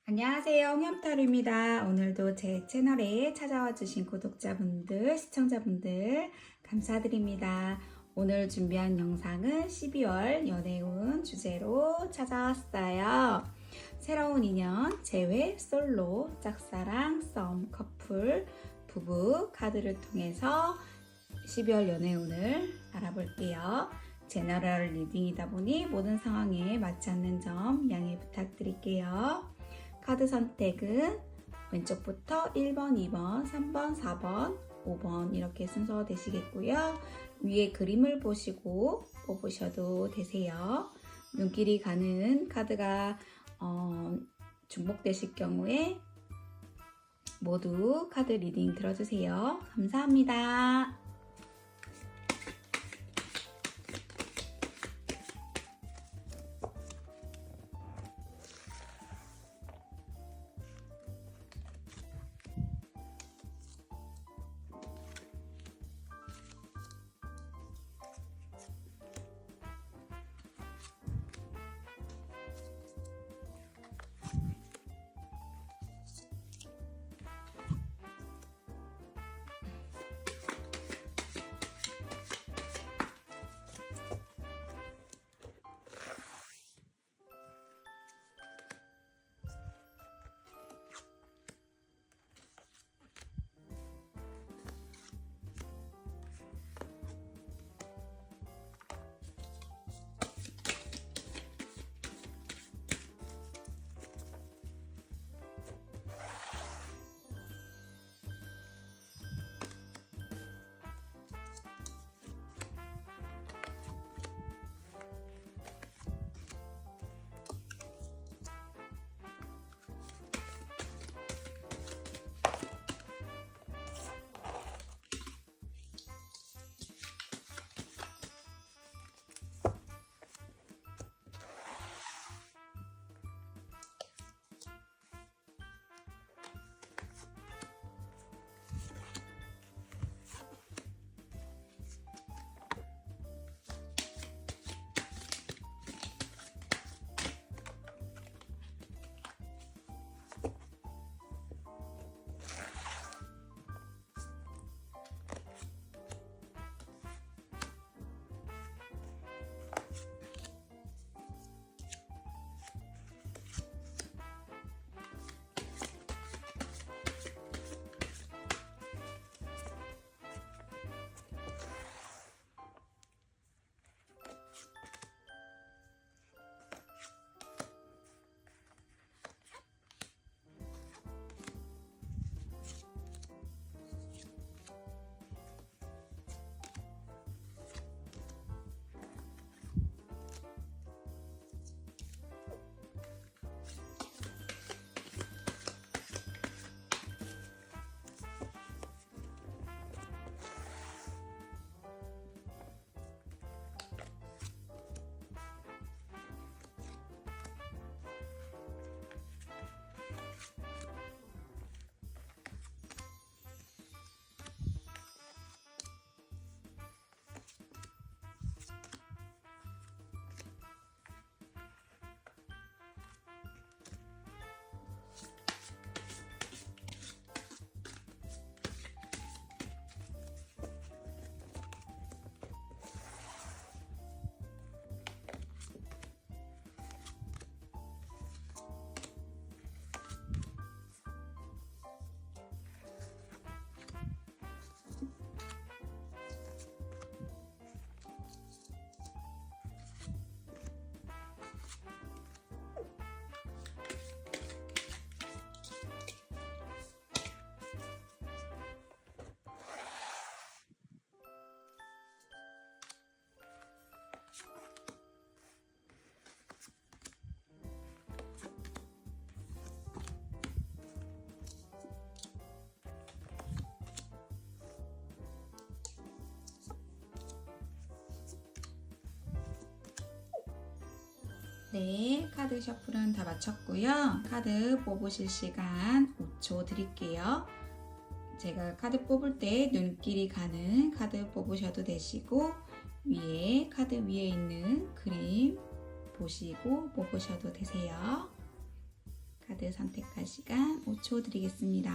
안녕하세요. 홍염타루입니다. 오늘도 제 채널에 찾아와 주신 구독자분들, 시청자분들 감사드립니다. 오늘 준비한 영상은 12월 연애운 주제로 찾아왔어요. 새로운 인연, 재회, 솔로, 짝사랑, 썸, 커플, 부부 카드를 통해서 12월 연애운을 알아볼게요. 제너럴 리딩이다 보니 모든 상황에 맞지 않는 점 양해 부탁드릴게요. 카드 선택은 왼쪽부터 1번, 2번, 3번, 4번, 5번 이렇게 순서 되시겠고요. 위에 그림을 보시고 뽑으셔도 되세요. 눈길이 가는 카드가 중복되실 경우에 모두 카드 리딩 들어주세요. 감사합니다. 네, 카드 셔플은 다 마쳤고요. 카드 뽑으실 시간 5초 드릴게요. 제가 카드 뽑을 때 눈길이 가는 카드 뽑으셔도 되시고 위에 카드 위에 있는 그림 보시고 뽑으셔도 되세요. 카드 선택할 시간 5초 드리겠습니다.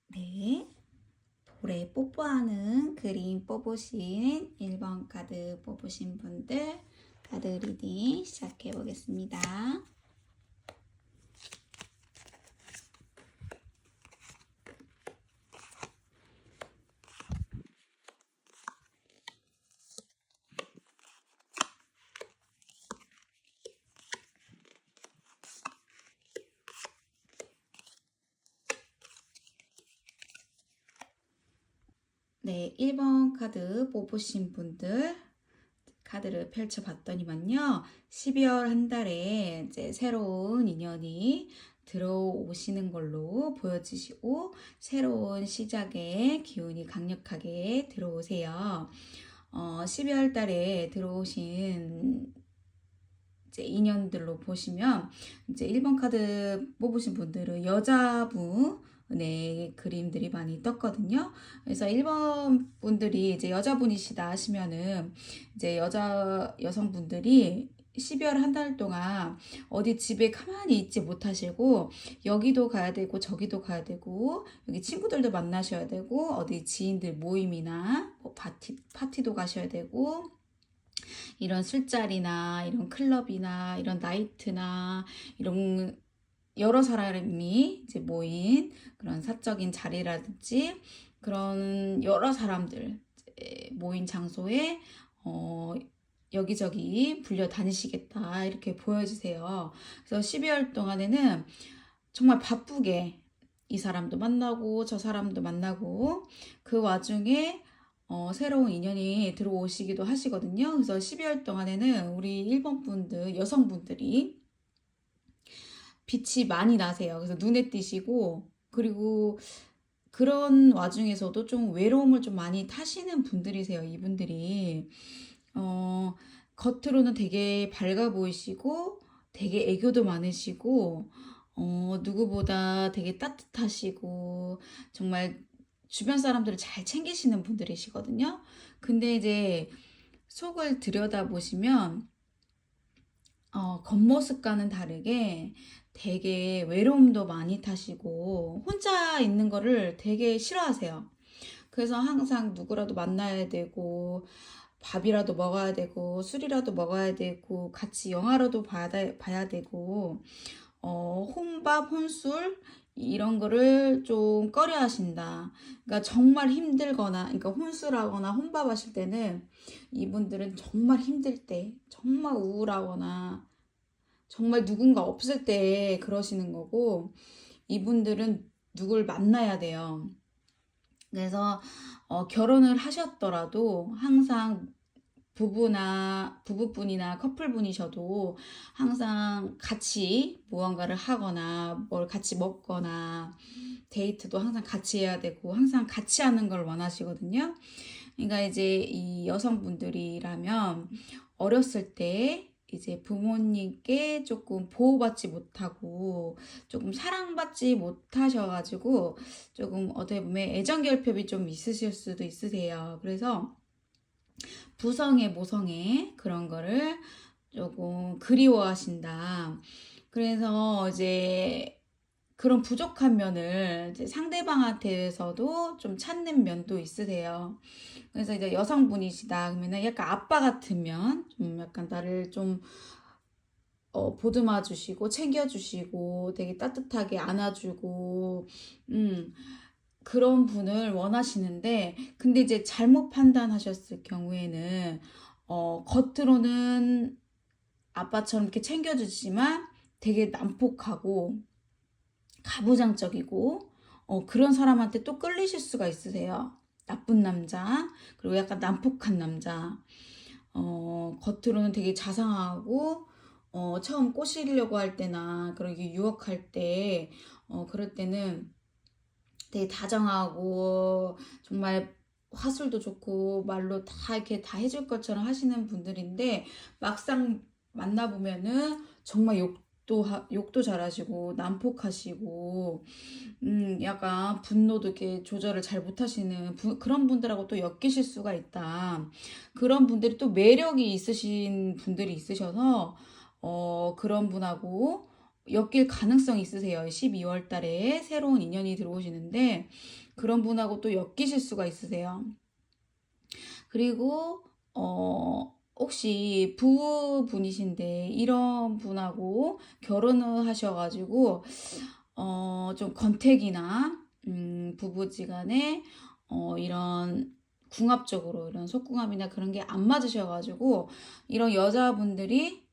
네, 돌에 뽀뽀하는 그림 뽑으신 1번 카드 뽑으신 분들 카드 리딩 시작해 보겠습니다. 네, 1번 카드 뽑으신 분들 카드를 펼쳐봤더니만요. 12월 한 달에 이제 새로운 인연이 들어오시는 걸로 보여지시고 새로운 시작의 기운이 강력하게 들어오세요. 12월 달에 들어오신 이제 인연들로 보시면 이제 1번 카드 뽑으신 분들은 여자분의 그림들이 많이 떴거든요. 그래서 1번 분들이 이제 여자분이시다 하시면은 이제 여성분들이 12월 한 달 동안 어디 집에 가만히 있지 못하시고 여기도 가야 되고 저기도 가야 되고 여기 친구들도 만나셔야 되고 어디 지인들 모임이나 뭐 파티도 가셔야 되고 이런 술자리나 이런 클럽이나 이런 나이트나 이런 여러 사람이 이제 모인 그런 사적인 자리라든지 그런 여러 사람들 모인 장소에 여기저기 불려 다니시겠다 이렇게 보여주세요. 그래서 12월 동안에는 정말 바쁘게 이 사람도 만나고 저 사람도 만나고 그 와중에 새로운 인연이 들어오시기도 하시거든요. 그래서 12월 동안에는 우리 1번 분들, 여성분들이 빛이 많이 나세요. 그래서 눈에 띄시고, 그리고 그런 와중에서도 좀 외로움을 좀 많이 타시는 분들이세요. 이분들이. 겉으로는 되게 밝아 보이시고, 되게 애교도 많으시고, 누구보다 되게 따뜻하시고, 정말 주변 사람들을 잘 챙기시는 분들이시거든요. 근데 이제 속을 들여다보시면 겉모습과는 다르게 되게 외로움도 많이 타시고 혼자 있는 거를 되게 싫어하세요. 그래서 항상 누구라도 만나야 되고 밥이라도 먹어야 되고 술이라도 먹어야 되고 같이 영화라도 봐야 되고 혼밥, 혼술 이런 거를 좀 꺼려 하신다. 그러니까 정말 힘들거나, 그러니까 혼술하거나 혼밥하실 때는 이분들은 정말 힘들 때, 정말 우울하거나, 정말 누군가 없을 때 그러시는 거고, 이분들은 누굴 만나야 돼요. 그래서 결혼을 하셨더라도 항상 부부분이나 커플분이셔도 항상 같이 무언가를 하거나 뭘 같이 먹거나 데이트도 항상 같이 해야 되고 항상 같이 하는 걸 원하시거든요. 그러니까 이제 이 여성분들이라면 어렸을 때 이제 부모님께 조금 보호받지 못하고 조금 사랑받지 못하셔가지고 조금 어떻게 보면 애정결핍이 좀 있으실 수도 있으세요. 그래서 부성애, 모성애 그런 거를 조금 그리워하신다. 그래서 이제 그런 부족한 면을 이제 상대방한테서도 좀 찾는 면도 있으세요. 그래서 이제 여성분이시다 그러면은 약간 아빠 같으면 좀 약간 나를 좀 보듬어 주시고 챙겨 주시고 되게 따뜻하게 안아주고 그런 분을 원하시는데 근데 이제 잘못 판단하셨을 경우에는 겉으로는 아빠처럼 이렇게 챙겨주지만 되게 난폭하고 가부장적이고 그런 사람한테 또 끌리실 수가 있으세요. 나쁜 남자 그리고 약간 난폭한 남자 겉으로는 되게 자상하고 처음 꼬시려고 할 때나 그런 게 유혹할 때 그럴 때는 되게 다정하고 정말 화술도 좋고 말로 다 이렇게 다 해줄 것처럼 하시는 분들인데 막상 만나보면은 정말 욕도 잘하시고 난폭하시고 약간 분노도 이렇게 조절을 잘 못하시는 그런 분들하고 또 엮이실 수가 있다. 그런 분들이 또 매력이 있으신 분들이 있으셔서 그런 분하고 엮일 가능성이 있으세요. 12월 달에 새로운 인연이 들어오시는데 그런 분하고 또 엮이실 수가 있으세요. 그리고 혹시 부부분이신데 이런 분하고 결혼을 하셔가지고 좀 권태기나 부부지간에 이런 궁합적으로 이런 속궁합이나 그런 게 안 맞으셔가지고 이런 여자분들이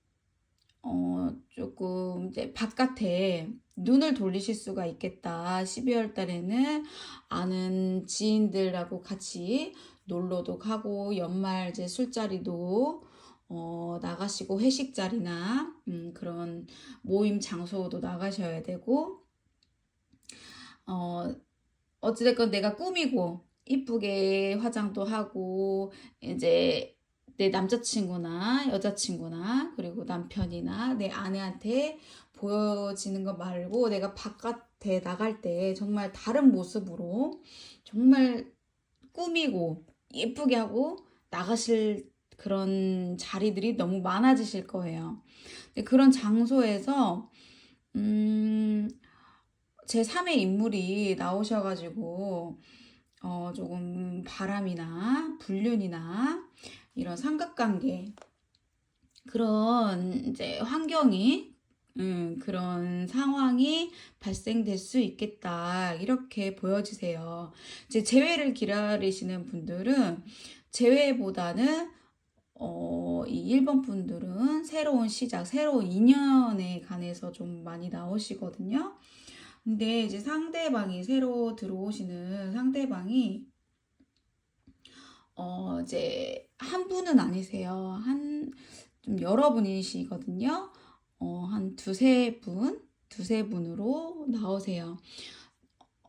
조금 이제 바깥에 눈을 돌리실 수가 있겠다. 12월 달에는 아는 지인들하고 같이 놀러도 가고 연말 이제 술자리도 나가시고 회식 자리나 그런 모임 장소도 나가셔야 되고 어찌됐건 내가 꾸미고 이쁘게 화장도 하고 이제 내 남자친구나 여자친구나 그리고 남편이나 내 아내한테 보여지는 거 말고 내가 바깥에 나갈 때 정말 다른 모습으로 정말 꾸미고 예쁘게 하고 나가실 그런 자리들이 너무 많아지실 거예요. 근데 그런 장소에서 제 3의 인물이 나오셔가지고 조금 바람이나 불륜이나 이런 삼각관계 그런 이제 환경이 그런 상황이 발생될 수 있겠다 이렇게 보여지세요. 이제 재회를 기다리시는 분들은 재회보다는 이 1번 분들은 새로운 시작, 새로운 인연에 관해서 좀 많이 나오시거든요. 근데 이제 상대방이 새로 들어오시는 상대방이 이제 한 분은 아니세요. 좀 여러 분이시거든요. 한 두세 분으로 나오세요.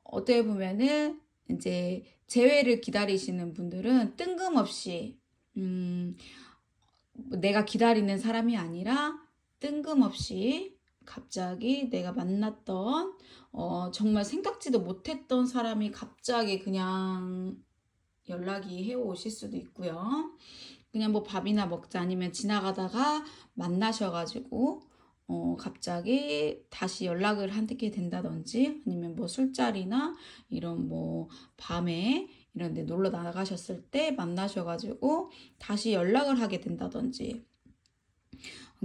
어떻게 보면은 이제 재회를 기다리시는 분들은 뜬금없이 내가 기다리는 사람이 아니라 뜬금없이 갑자기 내가 만났던 정말 생각지도 못했던 사람이 갑자기 그냥 연락이 해오실 수도 있고요. 그냥 뭐 밥이나 먹자 아니면 지나가다가 만나셔가지고 갑자기 다시 연락을 하게 된다든지 아니면 뭐 술자리나 이런 뭐 밤에 이런 데 놀러 나가셨을 때 만나셔가지고 다시 연락을 하게 된다든지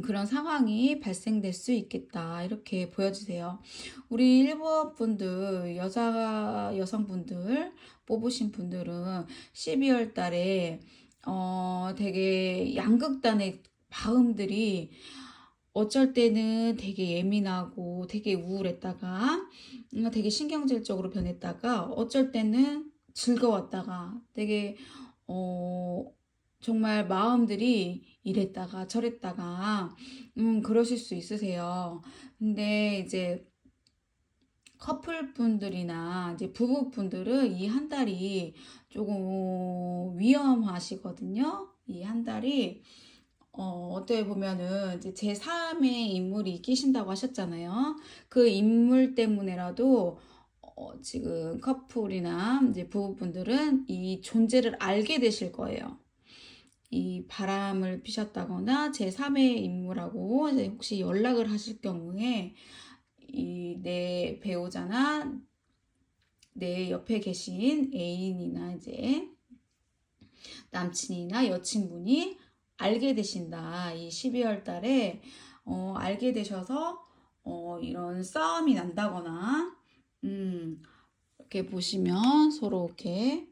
그런 상황이 발생될 수 있겠다 이렇게 보여주세요. 우리 일본 분들 여성분들 뽑으신 분들은 12월 달에 되게 양극단의 마음들이 어쩔 때는 되게 예민하고 되게 우울했다가 되게 신경질적으로 변했다가 어쩔 때는 즐거웠다가 되게 정말 마음들이 이랬다가 저랬다가 그러실 수 있으세요. 근데 이제 커플분들이나 이제 부부분들은 이 한 달이 조금 위험하시거든요. 이 한 달이 어떻게 보면은 이제 제3의 인물이 끼신다고 하셨잖아요. 그 인물 때문에라도 지금 커플이나 이제 부부분들은 이 존재를 알게 되실 거예요. 이 바람을 피셨다거나 제3의 인물하고 이제 혹시 연락을 하실 경우에 이 내 배우자나 내 옆에 계신 애인이나 이제 남친이나 여친분이 알게 되신다. 이 12월 달에 알게 되셔서 이런 싸움이 난다거나 이렇게 보시면 서로 이렇게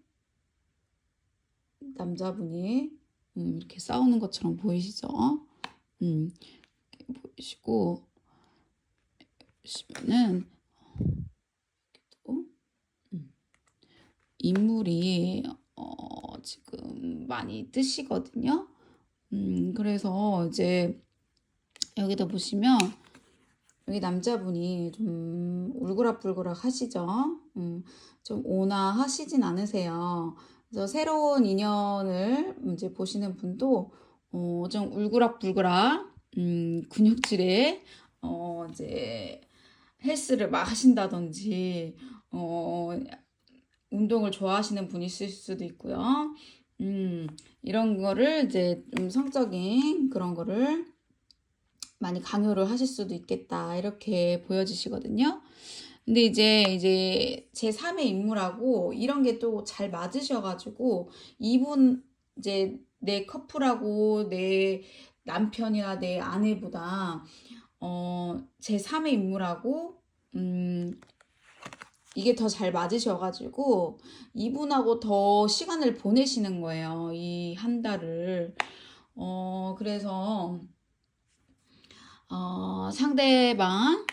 남자분이 이렇게 싸우는 것처럼 보이시죠? 이렇게 보이시고 보시면은 또 인물이 지금 많이 뜨시거든요. 그래서 이제 여기다 보시면 여기 남자분이 좀 울그락불그락 하시죠. 좀 온화하시진 않으세요. 그래서 새로운 인연을 이제 보시는 분도 좀 울그락불그락 근육질에 이제 헬스를 막 하신다든지, 운동을 좋아하시는 분이실 수도 있고요. 이런 거를 이제 좀 성적인 그런 거를 많이 강요를 하실 수도 있겠다. 이렇게 보여지시거든요. 근데 이제 제 3의 인물하고 이런 게 또 잘 맞으셔가지고 이분 이제 내 커플하고 내 남편이나 내 아내보다 제 3의 인물하고 이게 더 잘 맞으셔가지고 이분하고 더 시간을 보내시는 거예요. 이 한 달을. 그래서 상대방,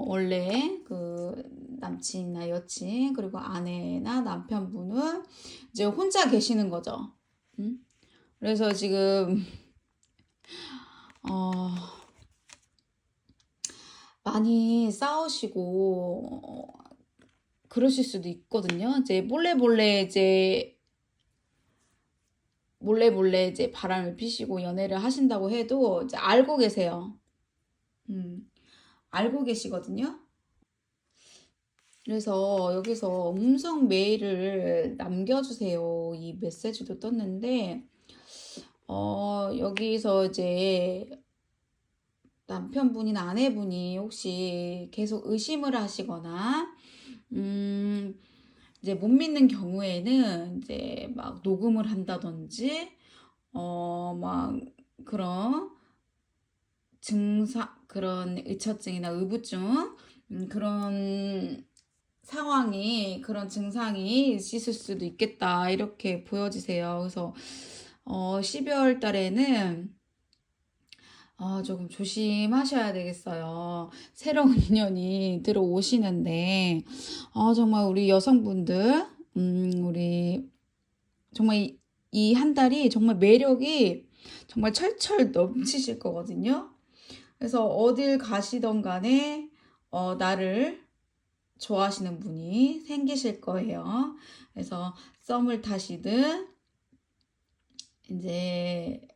원래 그 남친이나 여친, 그리고 아내나 남편분은 이제 혼자 계시는 거죠. 그래서 지금, 어, 많이 싸우시고, 그러실 수도 있거든요. 이제 몰래 이제 바람을 피시고 연애를 하신다고 해도 이제 알고 계세요. 알고 계시거든요. 그래서 여기서 음성 메일을 남겨주세요. 이 메시지도 떴는데, 여기서 이제 남편분이나 아내분이 혹시 계속 의심을 하시거나, 이제 못 믿는 경우에는 이제 막 녹음을 한다든지, 막 그런 그런 의처증이나 의부증, 그런 상황이, 그런 증상이 있을 수도 있겠다. 이렇게 보여지세요. 그래서, 12월 달에는, 조금 조심하셔야 되겠어요. 새로운 인연이 들어오시는데, 정말 우리 여성분들, 정말 이 한 달이 정말 매력이 정말 철철 넘치실 거거든요. 그래서 어딜 가시던 간에, 나를 좋아하시는 분이 생기실 거예요. 그래서 썸을 타시든 이제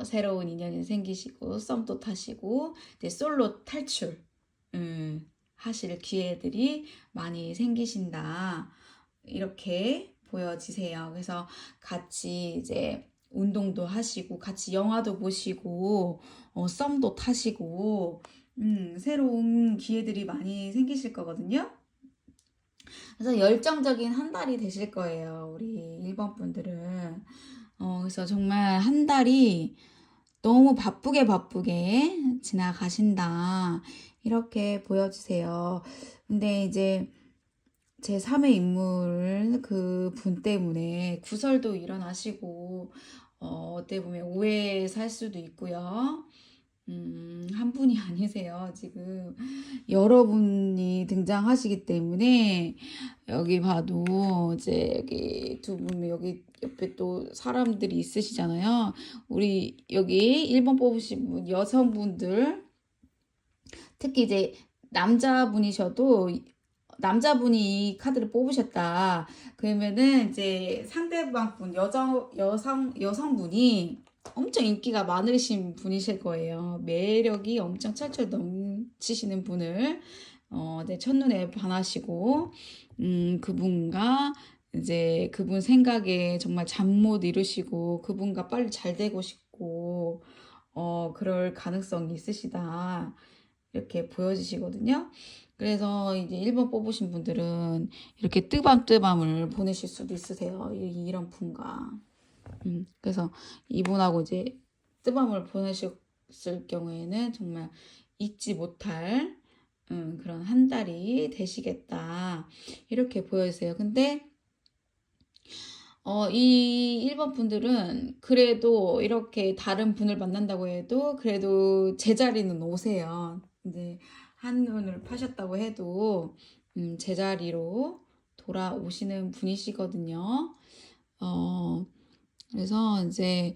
새로운 인연이 생기시고 썸도 타시고 이제 솔로 탈출 하실 기회들이 많이 생기신다. 이렇게 보여지세요. 그래서 같이 이제 운동도 하시고 같이 영화도 보시고 썸도 타시고 새로운 기회들이 많이 생기실 거거든요. 그래서 열정적인 한 달이 되실 거예요. 우리 1번 분들은. 그래서 정말 한 달이 너무 바쁘게 지나가신다. 이렇게 보여주세요. 근데 이제 제 3의 인물 그 분 때문에 구설도 일어나시고, 어떻게 보면 오해 살 수도 있고요. 한 분이 아니세요. 지금 여러분이 등장하시기 때문에 여기 봐도 이제 여기 두 분, 여기 옆에 또 사람들이 있으시잖아요. 우리 여기 1번 뽑으신 분, 여성분들, 특히 이제 남자분이셔도 남자분이 이 카드를 뽑으셨다. 그러면은 이제 상대방 분, 여성분이 엄청 인기가 많으신 분이실 거예요. 매력이 엄청 철철 넘치시는 분을, 네, 첫눈에 반하시고, 그분과 이제 그분 생각에 정말 잠 못 이루시고, 그분과 빨리 잘 되고 싶고, 그럴 가능성이 있으시다. 이렇게 보여지시거든요. 그래서 이제 1번 뽑으신 분들은 이렇게 뜨밤뜨밤을 보내실 수도 있으세요. 이런 분과. 그래서 이분하고 이제 뜨밤을 보내셨을 경우에는 정말 잊지 못할 그런 한 달이 되시겠다. 이렇게 보여주세요. 근데 이 1번 분들은 그래도 이렇게 다른 분을 만난다고 해도 그래도 제자리는 오세요. 이제 한눈을 파셨다고 해도 제자리로 돌아오시는 분이시거든요. 그래서 이제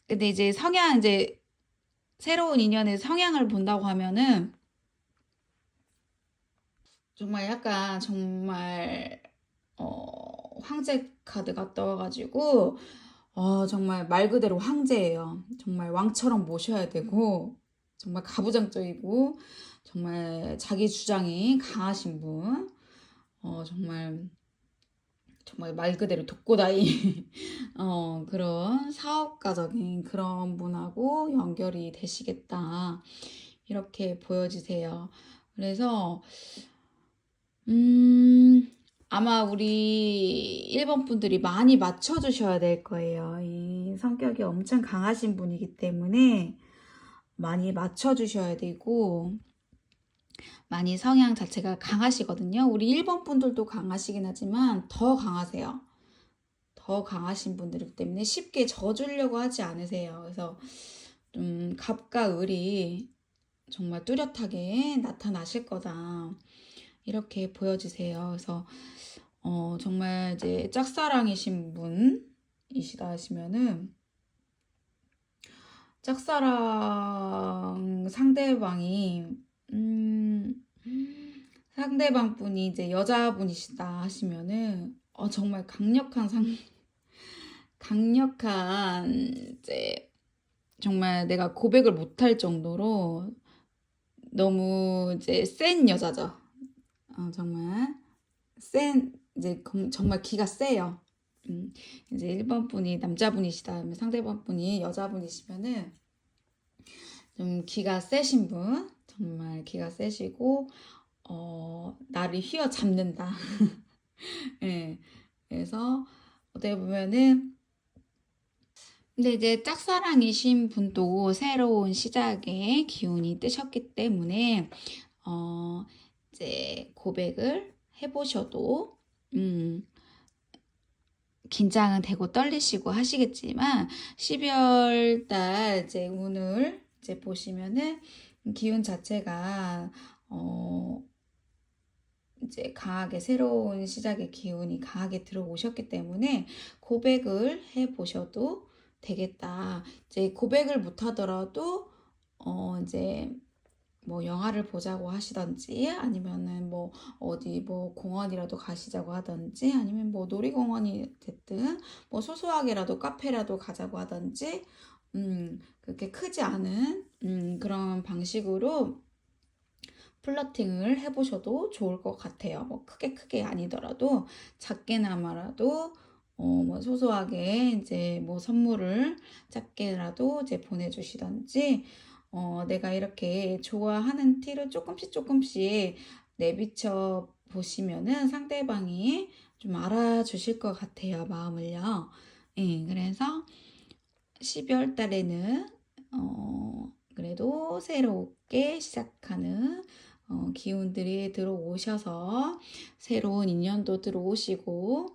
근데 이제 이제 새로운 인연의 성향을 본다고 하면은 정말 약간 정말 황제 카드가 떠가지고 정말 말 그대로 황제예요. 정말 왕처럼 모셔야 되고, 정말 가부장적이고, 정말 자기 주장이 강하신 분, 정말, 정말 말 그대로 독고다이, 그런 사업가적인 그런 분하고 연결이 되시겠다. 이렇게 보여지세요. 그래서, 아마 우리 1번 분들이 많이 맞춰주셔야 될 거예요. 이 성격이 엄청 강하신 분이기 때문에 많이 맞춰주셔야 되고, 많이 성향 자체가 강하시거든요. 우리 1번 분들도 강하시긴 하지만 더 강하세요. 더 강하신 분들이기 때문에 쉽게 져주려고 하지 않으세요. 그래서 좀 갑과 을이 정말 뚜렷하게 나타나실 거다. 이렇게 보여지세요. 그래서 정말 이제 짝사랑이신 분이시다 하시면은 짝사랑 상대방이 상대방 분이 이제 여자분이시다 하시면은 정말 강력한 이제 정말 내가 고백을 못할 정도로 너무 이제 센 여자죠. 정말 이제 정말 기가 세요. 이제 1번 분이 남자분이시다, 상대방 분이 여자분이시면은 좀 기가 세신 분, 정말 기가 세시고, 나를 휘어잡는다. 예. 그래서 어떻게 보면은, 근데 이제 짝사랑이신 분도 새로운 시작의 기운이 뜨셨기 때문에, 이제 고백을 해보셔도, 긴장은 되고 떨리시고 하시겠지만 12월 달 이제 운을 이제 보시면은 기운 자체가 이제 강하게 새로운 시작의 기운이 강하게 들어오셨기 때문에 고백을 해 보셔도 되겠다. 이제 고백을 못 하더라도 이제 뭐 영화를 보자고 하시던지 아니면은 뭐 어디 뭐 공원이라도 가시자고 하던지 아니면 뭐 놀이공원이 됐든 뭐 소소하게라도 카페라도 가자고 하던지 그렇게 크지 않은 그런 방식으로 플러팅을 해보셔도 좋을 것 같아요. 뭐 크게 아니더라도 작게나마라도 뭐 소소하게 이제 뭐 선물을 작게라도 이제 보내주시던지 내가 이렇게 좋아하는 티를 조금씩 내비쳐 보시면은 상대방이 좀 알아주실 것 같아요. 마음을요. 예, 그래서 12월 달에는 그래도 새롭게 시작하는 기운들이 들어오셔서 새로운 인연도 들어오시고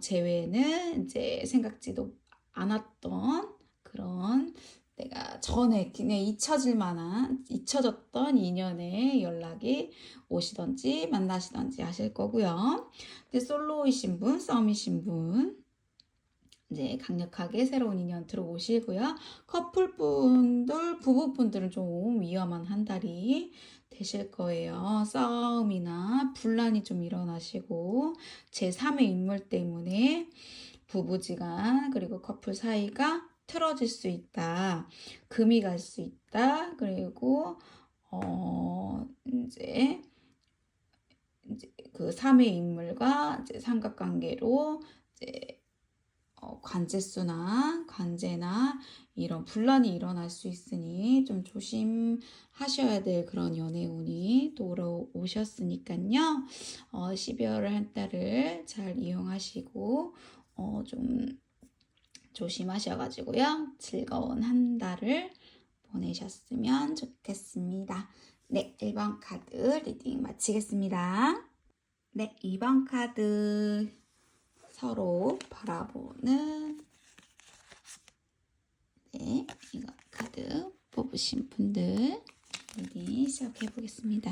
재회는 이제 생각지도 않았던 그런 내가 전에 그냥 잊혀졌던 인연의 연락이 오시던지 만나시던지 하실 거고요. 근데 솔로이신 분, 썸이신 분 이제 강력하게 새로운 인연 들어오시고요. 커플분들, 부부분들은 좀 위험한 한 달이 되실 거예요. 싸움이나 분란이 좀 일어나시고 제3의 인물 때문에 부부지간 그리고 커플 사이가 틀어질 수 있다. 금이 갈 수 있다. 그리고 이제 그 3의 인물과 이제 삼각관계로 이제 관제나 이런 분란이 일어날 수 있으니 좀 조심하셔야 될 그런 연애운이 돌아오셨으니까요. 12월 한 달을 잘 이용하시고 좀 조심하셔가지고요. 즐거운 한 달을 보내셨으면 좋겠습니다. 네, 1번 카드 리딩 마치겠습니다. 네, 2번 카드 서로 바라보는 네, 이거 카드 뽑으신 분들 리딩 시작해 보겠습니다.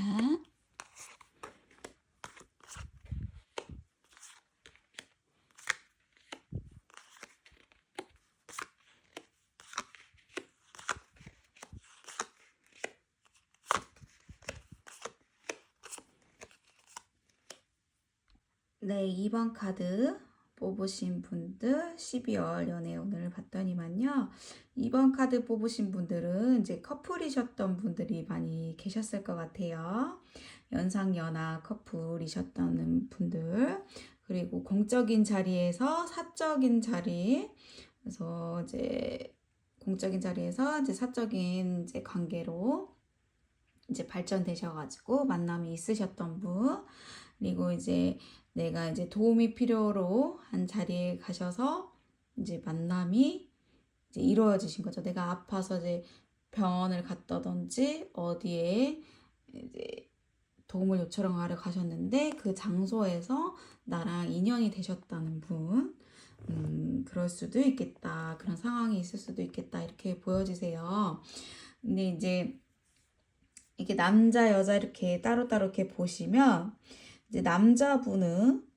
네, 2번 카드 뽑으신 분들 12월 연애 운을 봤더니만요. 이번 카드 뽑으신 분들은 이제 커플이셨던 분들이 많이 계셨을 것 같아요. 연상연하 커플이셨던 분들, 그리고 공적인 자리에서 사적인 자리, 그래서 이제 공적인 자리에서 이제 사적인 이제 관계로 이제 발전되셔가지고 만남이 있으셨던 분, 그리고 이제 내가 이제 도움이 필요로 한 자리에 가셔서 이제 만남이 이제 이루어지신 거죠. 내가 아파서 이제 병원을 갔다든지 어디에 이제 도움을 요청하러 가셨는데 그 장소에서 나랑 인연이 되셨다는 분, 그럴 수도 있겠다. 그런 상황이 있을 수도 있겠다. 이렇게 보여지세요. 근데 이제 이렇게 남자, 여자 이렇게 따로따로 이렇게 보시면 이제 남자분은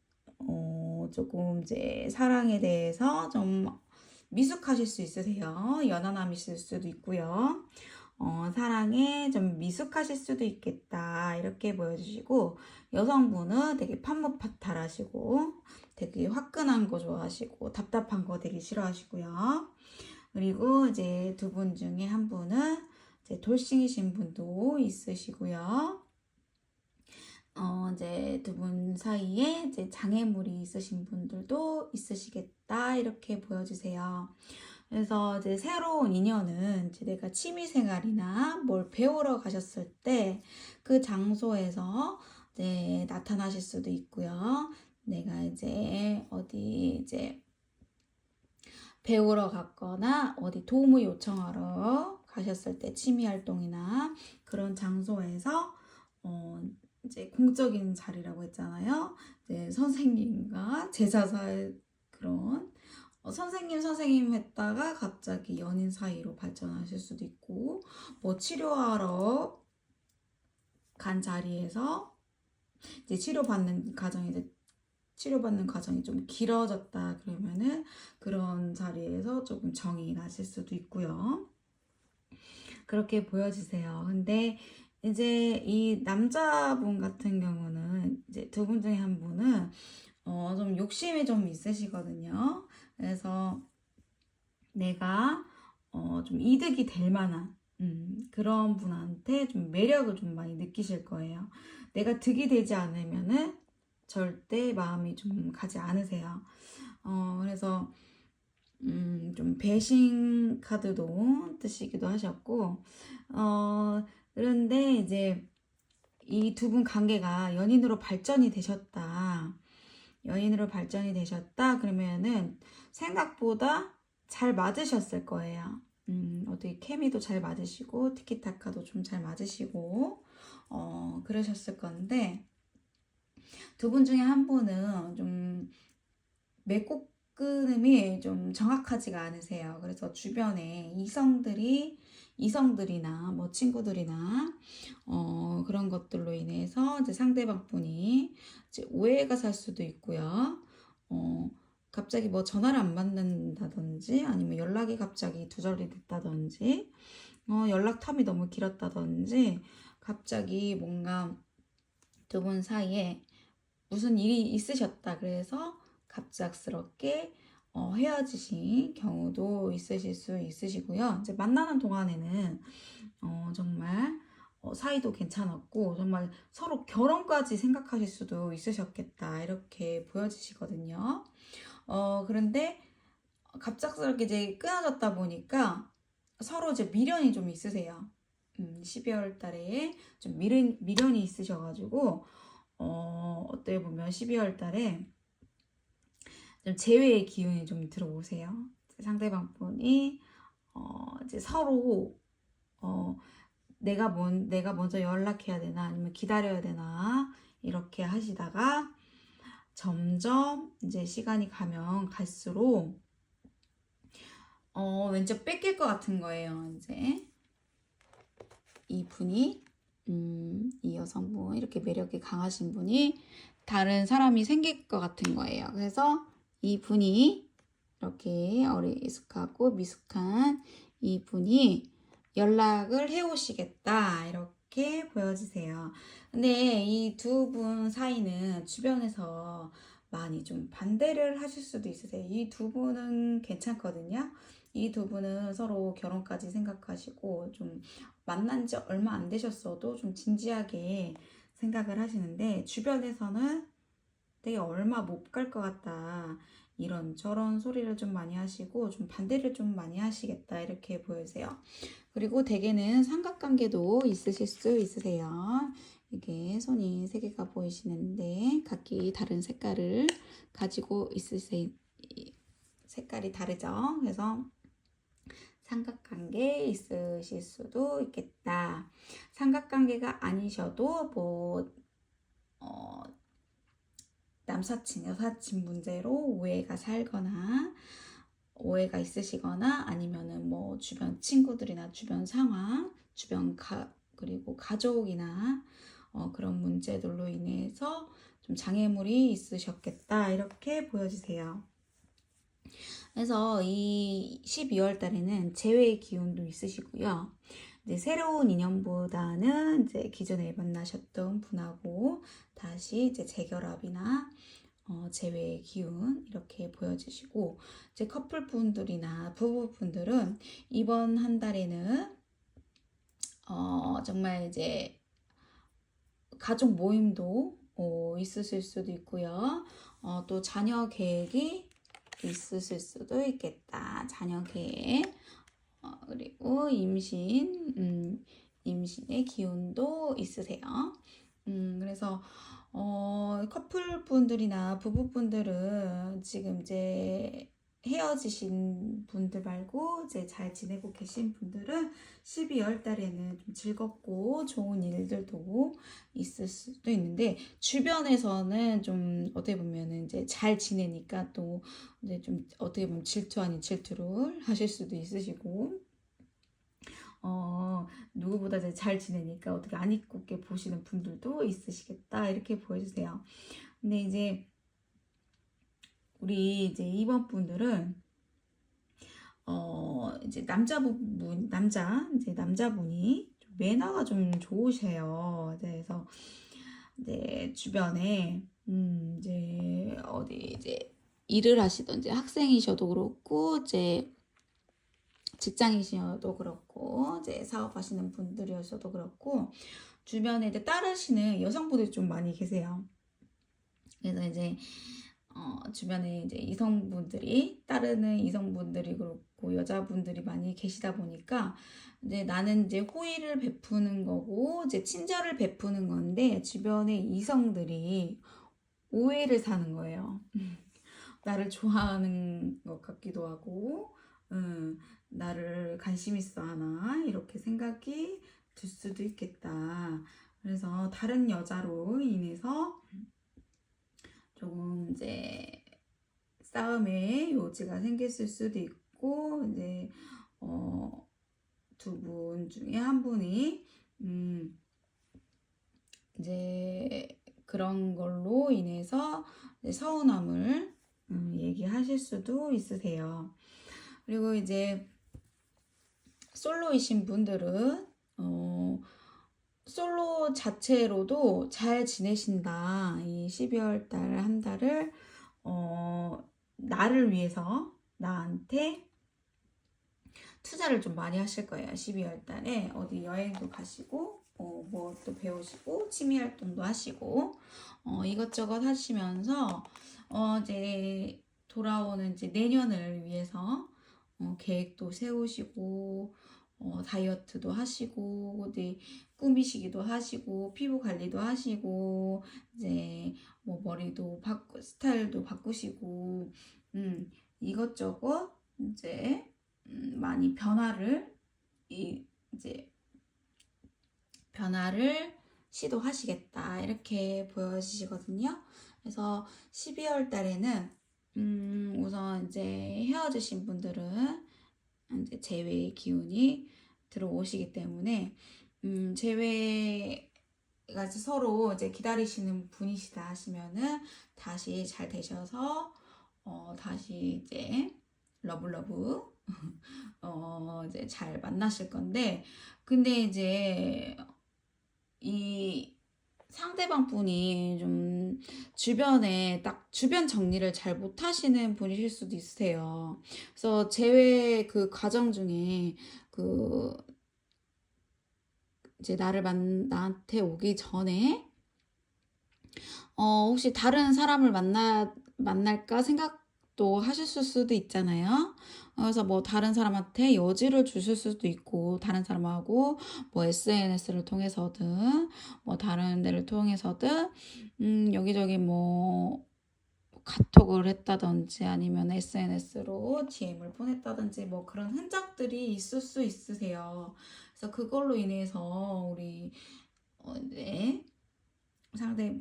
조금 이제 사랑에 대해서 좀 미숙하실 수 있으세요. 연하남이실 수도 있고요. 사랑에 좀 미숙하실 수도 있겠다. 이렇게 보여주시고, 여성분은 되게 판무파탈하시고, 되게 화끈한 거 좋아하시고, 답답한 거 되게 싫어하시고요. 그리고 이제 두 분 중에 한 분은 이제 돌싱이신 분도 있으시고요. 이제 두 분 사이에 이제 장애물이 있으신 분들도 있으시겠다. 이렇게 보여주세요. 그래서 이제 새로운 인연은 이제 내가 취미생활이나 뭘 배우러 가셨을 때 그 장소에서 이제 나타나실 수도 있고요. 내가 이제 어디 이제 배우러 갔거나 어디 도움을 요청하러 가셨을 때 취미 활동이나 그런 장소에서 이제 공적인 자리라고 했잖아요. 이제 선생님과 제자 사이 그런 선생님 했다가 갑자기 연인 사이로 발전하실 수도 있고, 뭐 치료하러 간 자리에서 이제 치료받는 과정이 좀 길어졌다 그러면은 그런 자리에서 조금 정이 나실 수도 있고요. 그렇게 보여지세요. 근데 이제 이 남자분 같은 경우는 이제 두 분 중에 한 분은 좀 욕심이 좀 있으시거든요. 그래서 내가 좀 이득이 될 만한 그런 분한테 좀 매력을 좀 많이 느끼실 거예요. 내가 득이 되지 않으면은 절대 마음이 좀 가지 않으세요. 그래서 좀 배신 카드도 뜨시기도 하셨고, 그런데 이제 이 두 분 관계가 연인으로 발전이 되셨다. 그러면은 생각보다 잘 맞으셨을 거예요. 어떻게 케미도 잘 맞으시고, 티키타카도 좀 잘 맞으시고, 그러셨을 건데, 두 분 중에 한 분은 좀 맺고 끊음이 좀 정확하지가 않으세요. 그래서 주변에 이성들이나 뭐 친구들이나 그런 것들로 인해서 이제 상대방 분이 이제 오해가 살 수도 있고요. 갑자기 뭐 전화를 안 받는다든지 아니면 연락이 갑자기 두절이 됐다든지 연락 텀이 너무 길었다든지 갑자기 뭔가 두 분 사이에 무슨 일이 있으셨다 그래서 갑작스럽게 헤어지신 경우도 있으실 수 있으시고요. 이제 만나는 동안에는 정말 사이도 괜찮았고 정말 서로 결혼까지 생각하실 수도 있으셨겠다 이렇게 보여지시거든요. 그런데 갑작스럽게 이제 끊어졌다 보니까 서로 이제 미련이 좀 있으세요. 12월 달에 좀 미련이 있으셔가지고 어떻게 보면 12월 달에 좀 재회의 기운이 좀 들어오세요. 상대방 분이 이제 서로 내가 먼저 연락해야 되나 아니면 기다려야 되나 이렇게 하시다가 점점 이제 시간이 가면 갈수록 왠지 뺏길 것 같은 거예요. 이제 이 분이 이 여성분 이렇게 매력이 강하신 분이 다른 사람이 생길 것 같은 거예요. 그래서 이 분이 이렇게 어리숙하고 미숙한 이 분이 연락을 해오시겠다 이렇게 보여지세요. 근데 이 두 분 사이는 주변에서 많이 좀 반대를 하실 수도 있으세요. 이 두 분은 괜찮거든요. 이 두 분은 서로 결혼까지 생각하시고 좀 만난 지 얼마 안 되셨어도 좀 진지하게 생각을 하시는데, 주변에서는 되게 얼마 못 갈 것 같다, 이런 저런 소리를 좀 많이 하시고 좀 반대를 좀 많이 하시겠다, 이렇게 보여주세요. 그리고 대개는 삼각관계도 있으실 수 있으세요. 이게 손이 세 개가 보이시는데 각기 다른 색깔을 가지고 있으세요. 색깔이 다르죠. 그래서 삼각관계 있으실 수도 있겠다. 삼각관계가 아니셔도 뭐 남사친, 여사친 문제로 오해가 있으시거나 아니면은 뭐 주변 친구들이나 주변 상황, 그리고 가족이나 그런 문제들로 인해서 좀 장애물이 있으셨겠다, 이렇게 보여주세요. 그래서 이 12월 달에는 재회의 기운도 있으시고요. 이제 새로운 인연보다는 이제 기존에 만나셨던 분하고 다시 이제 재결합이나 재회의 기운, 이렇게 보여주시고, 이제 커플분들이나 부부분들은 이번 한 달에는 정말 이제 가족 모임도 있으실 수도 있고요. 또 자녀 계획이 있으실 수도 있겠다. 자녀 계획. 그리고 임신의 기운도 있으세요. 그래서 커플분들이나 부부분들은 지금 이제 헤어지신 분들 말고 이제 잘 지내고 계신 분들은 12월 달에는 좀 즐겁고 좋은 일들도 있을 수도 있는데, 주변에서는 좀 어떻게 보면은 이제 잘 지내니까 또 이제 좀 어떻게 보면 질투 아닌 질투를 하실 수도 있으시고, 누구보다 이제 잘 지내니까 어떻게 안 이쁘게 보시는 분들도 있으시겠다, 이렇게 보여주세요. 근데 이제 우리 이제 이번 분들은 이제 남자분이 좀 매너가 좀 좋으세요. 그래서 이제 주변에 이제 어디 이제 일을 하시던지 학생이셔도 그렇고 이제 직장이셔도 그렇고 이제 사업하시는 분들이셔도 그렇고 주변에 이제 따르시는 여성분들이 좀 많이 계세요. 그래서 이제 주변에 이제 따르는 이성분들이 그렇고 여자분들이 많이 계시다 보니까 이제 나는 이제 호의를 베푸는 거고 이제 친절을 베푸는 건데, 주변에 이성들이 오해를 사는 거예요. 나를 좋아하는 것 같기도 하고, 나를 관심 있어 하나, 이렇게 생각이 들 수도 있겠다. 그래서 다른 여자로 인해서 조금 이제 싸움의 요지가 생겼을 수도 있고, 이제 두 분 중에 한 분이 이제 그런 걸로 인해서 서운함을 얘기하실 수도 있으세요. 그리고 이제 솔로이신 분들은 솔로 자체로도 잘 지내신다. 이 12월 달 한 달을 나를 위해서 나한테 투자를 좀 많이 하실 거예요. 12월 달에 어디 여행도 가시고 뭐 또 배우시고 취미 활동도 하시고 이것저것 하시면서 이제 돌아오는 이제 내년을 위해서 계획도 세우시고 다이어트도 하시고 이제 꾸미시기도 하시고 피부 관리도 하시고 이제 뭐 머리도 스타일도 바꾸시고 이것저것 이제 많이 이제 변화를 시도하시겠다, 이렇게 보여지시거든요. 그래서 12월 달에는 우선 이제 헤어지신 분들은 이제 재회의 기운이 들어오시기 때문에 재회가 서로 이제 기다리시는 분이시다 하시면은 다시 잘 되셔서 다시 이제 러블러브 이제 잘 만나실 건데, 근데 이제 이 상대방 분이 좀 주변에 딱 주변 정리를 잘 못하시는 분이실 수도 있으세요. 그래서 재회 그 과정 중에 그 이제 나한테 오기 전에 혹시 다른 사람을 만날까 생각도 하셨을 수도 있잖아요. 그래서 뭐 다른 사람한테 여지를 주실 수도 있고, 다른 사람하고 뭐 SNS를 통해서든, 뭐 다른 데를 통해서든, 여기저기 뭐 카톡을 했다든지 아니면 SNS로 DM을 보냈다든지 뭐 그런 흔적들이 있을 수 있으세요. 그래서 그걸로 인해서 네,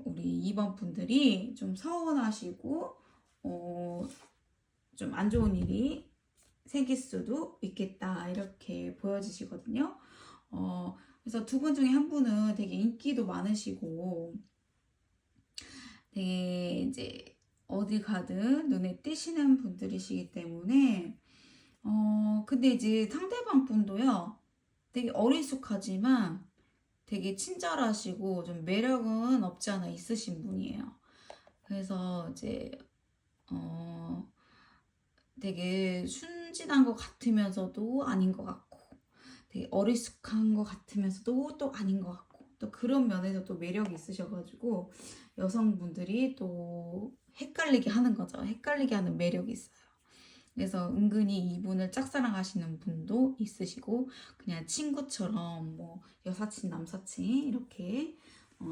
우리 2번 분들이 좀 서운하시고 좀 안 좋은 일이 생길 수도 있겠다 이렇게 보여지시거든요. 그래서 두 분 중에 한 분은 되게 인기도 많으시고 되게 이제 어디 가든 눈에 띄시는 분들이시기 때문에 근데 이제 상대방 분도요 되게 어리숙하지만 되게 친절하시고 좀 매력은 없지 않아 있으신 분이에요. 그래서 이제 되게 순진한 것 같으면서도 아닌 것 같고 되게 어리숙한 것 같으면서도 또 아닌 것 같고 또 그런 면에서 또 매력이 있으셔가지고 여성분들이 또 헷갈리게 하는 거죠. 헷갈리게 하는 매력이 있어요. 그래서 은근히 이분을 짝사랑하시는 분도 있으시고 그냥 친구처럼 뭐 여사친 남사친 이렇게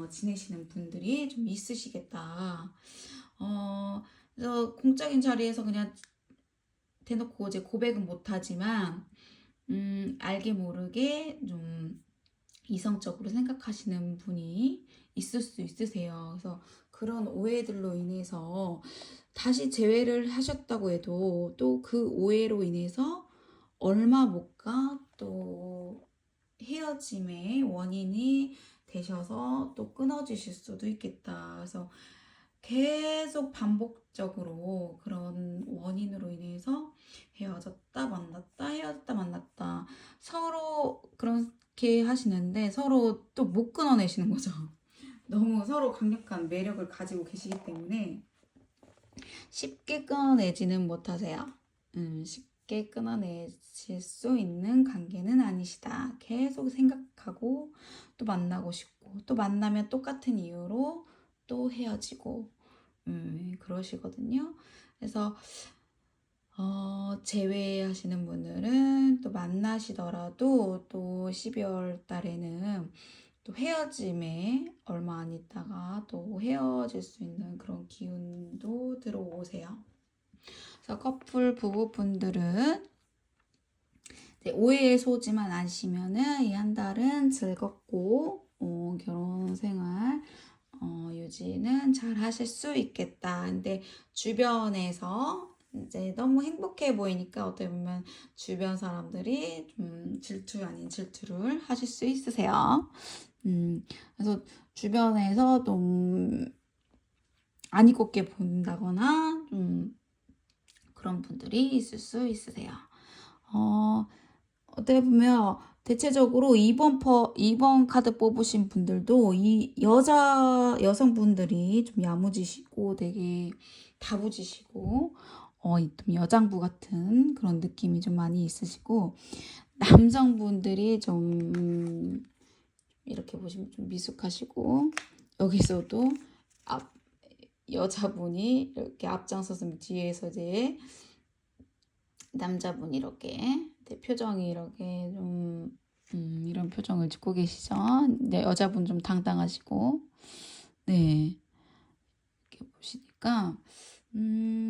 지내시는 분들이 좀 있으시겠다. 그래서 공적인 자리에서 그냥 대놓고 이제 고백은 못하지만 알게 모르게 좀 이성적으로 생각하시는 분이 있을 수 있으세요. 그래서 그런 오해들로 인해서 다시 재회를 하셨다고 해도 또 그 오해로 인해서 얼마 못 가 또 헤어짐의 원인이 되셔서 또 끊어지실 수도 있겠다. 그래서 계속 반복적으로 그런 원인으로 인해서 헤어졌다 만났다 헤어졌다 만났다 서로 그렇게 하시는데 서로 또 못 끊어내시는 거죠. 너무 서로 강력한 매력을 가지고 계시기 때문에 쉽게 끊어내지는 못하세요. 쉽게 끊어내실 수 있는 관계는 아니시다. 계속 생각하고 또 만나고 싶고 또 만나면 똑같은 이유로 또 헤어지고 그러시거든요. 그래서 재회하시는 분들은 또 만나시더라도 또 12월 달에는 또 헤어짐에 얼마 안 있다가 또 헤어질 수 있는 그런 기운도 들어오세요. 그래서 커플 부부분들은 오해의 소지만 아시면은 이 한 달은 즐겁고 결혼 생활 유지는 잘 하실 수 있겠다. 근데 주변에서 이제 너무 행복해 보이니까 어떻게 보면 주변 사람들이 좀 질투 아닌 질투를 하실 수 있으세요. 그래서 주변에서 좀 안 이롭게 본다거나 좀 그런 분들이 있을 수 있으세요. 어떻게 보면 대체적으로 2번 카드 뽑으신 분들도 이 여성분들이 좀 야무지시고 되게 다부지시고 좀 여장부 같은 그런 느낌이 좀 많이 있으시고 남성분들이 좀 이렇게 보시면 좀 미숙하시고 여기서도 여자분이 이렇게 앞장서서 뒤에서 이제 남자분이 이렇게 표정이 이렇게 좀 이런 표정을 짓고 계시죠. 네, 여자분 좀 당당하시고 네 이렇게 보시니까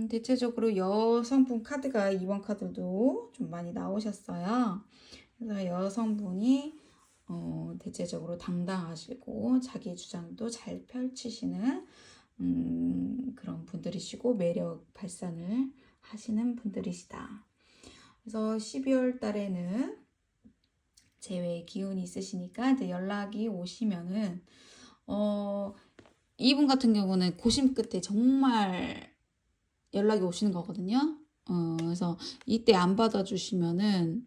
대체적으로 여성분 카드가 이번 카드도 좀 많이 나오셨어요. 그래서 여성분이 대체적으로 당당하시고 자기 주장도 잘 펼치시는 그런 분들이시고 매력 발산을 하시는 분들이시다. 그래서 12월 달에는 재회 기운이 있으시니까 이제 연락이 오시면은 이분 같은 경우는 고심 끝에 정말 연락이 오시는 거거든요. 그래서 이때 안 받아주시면은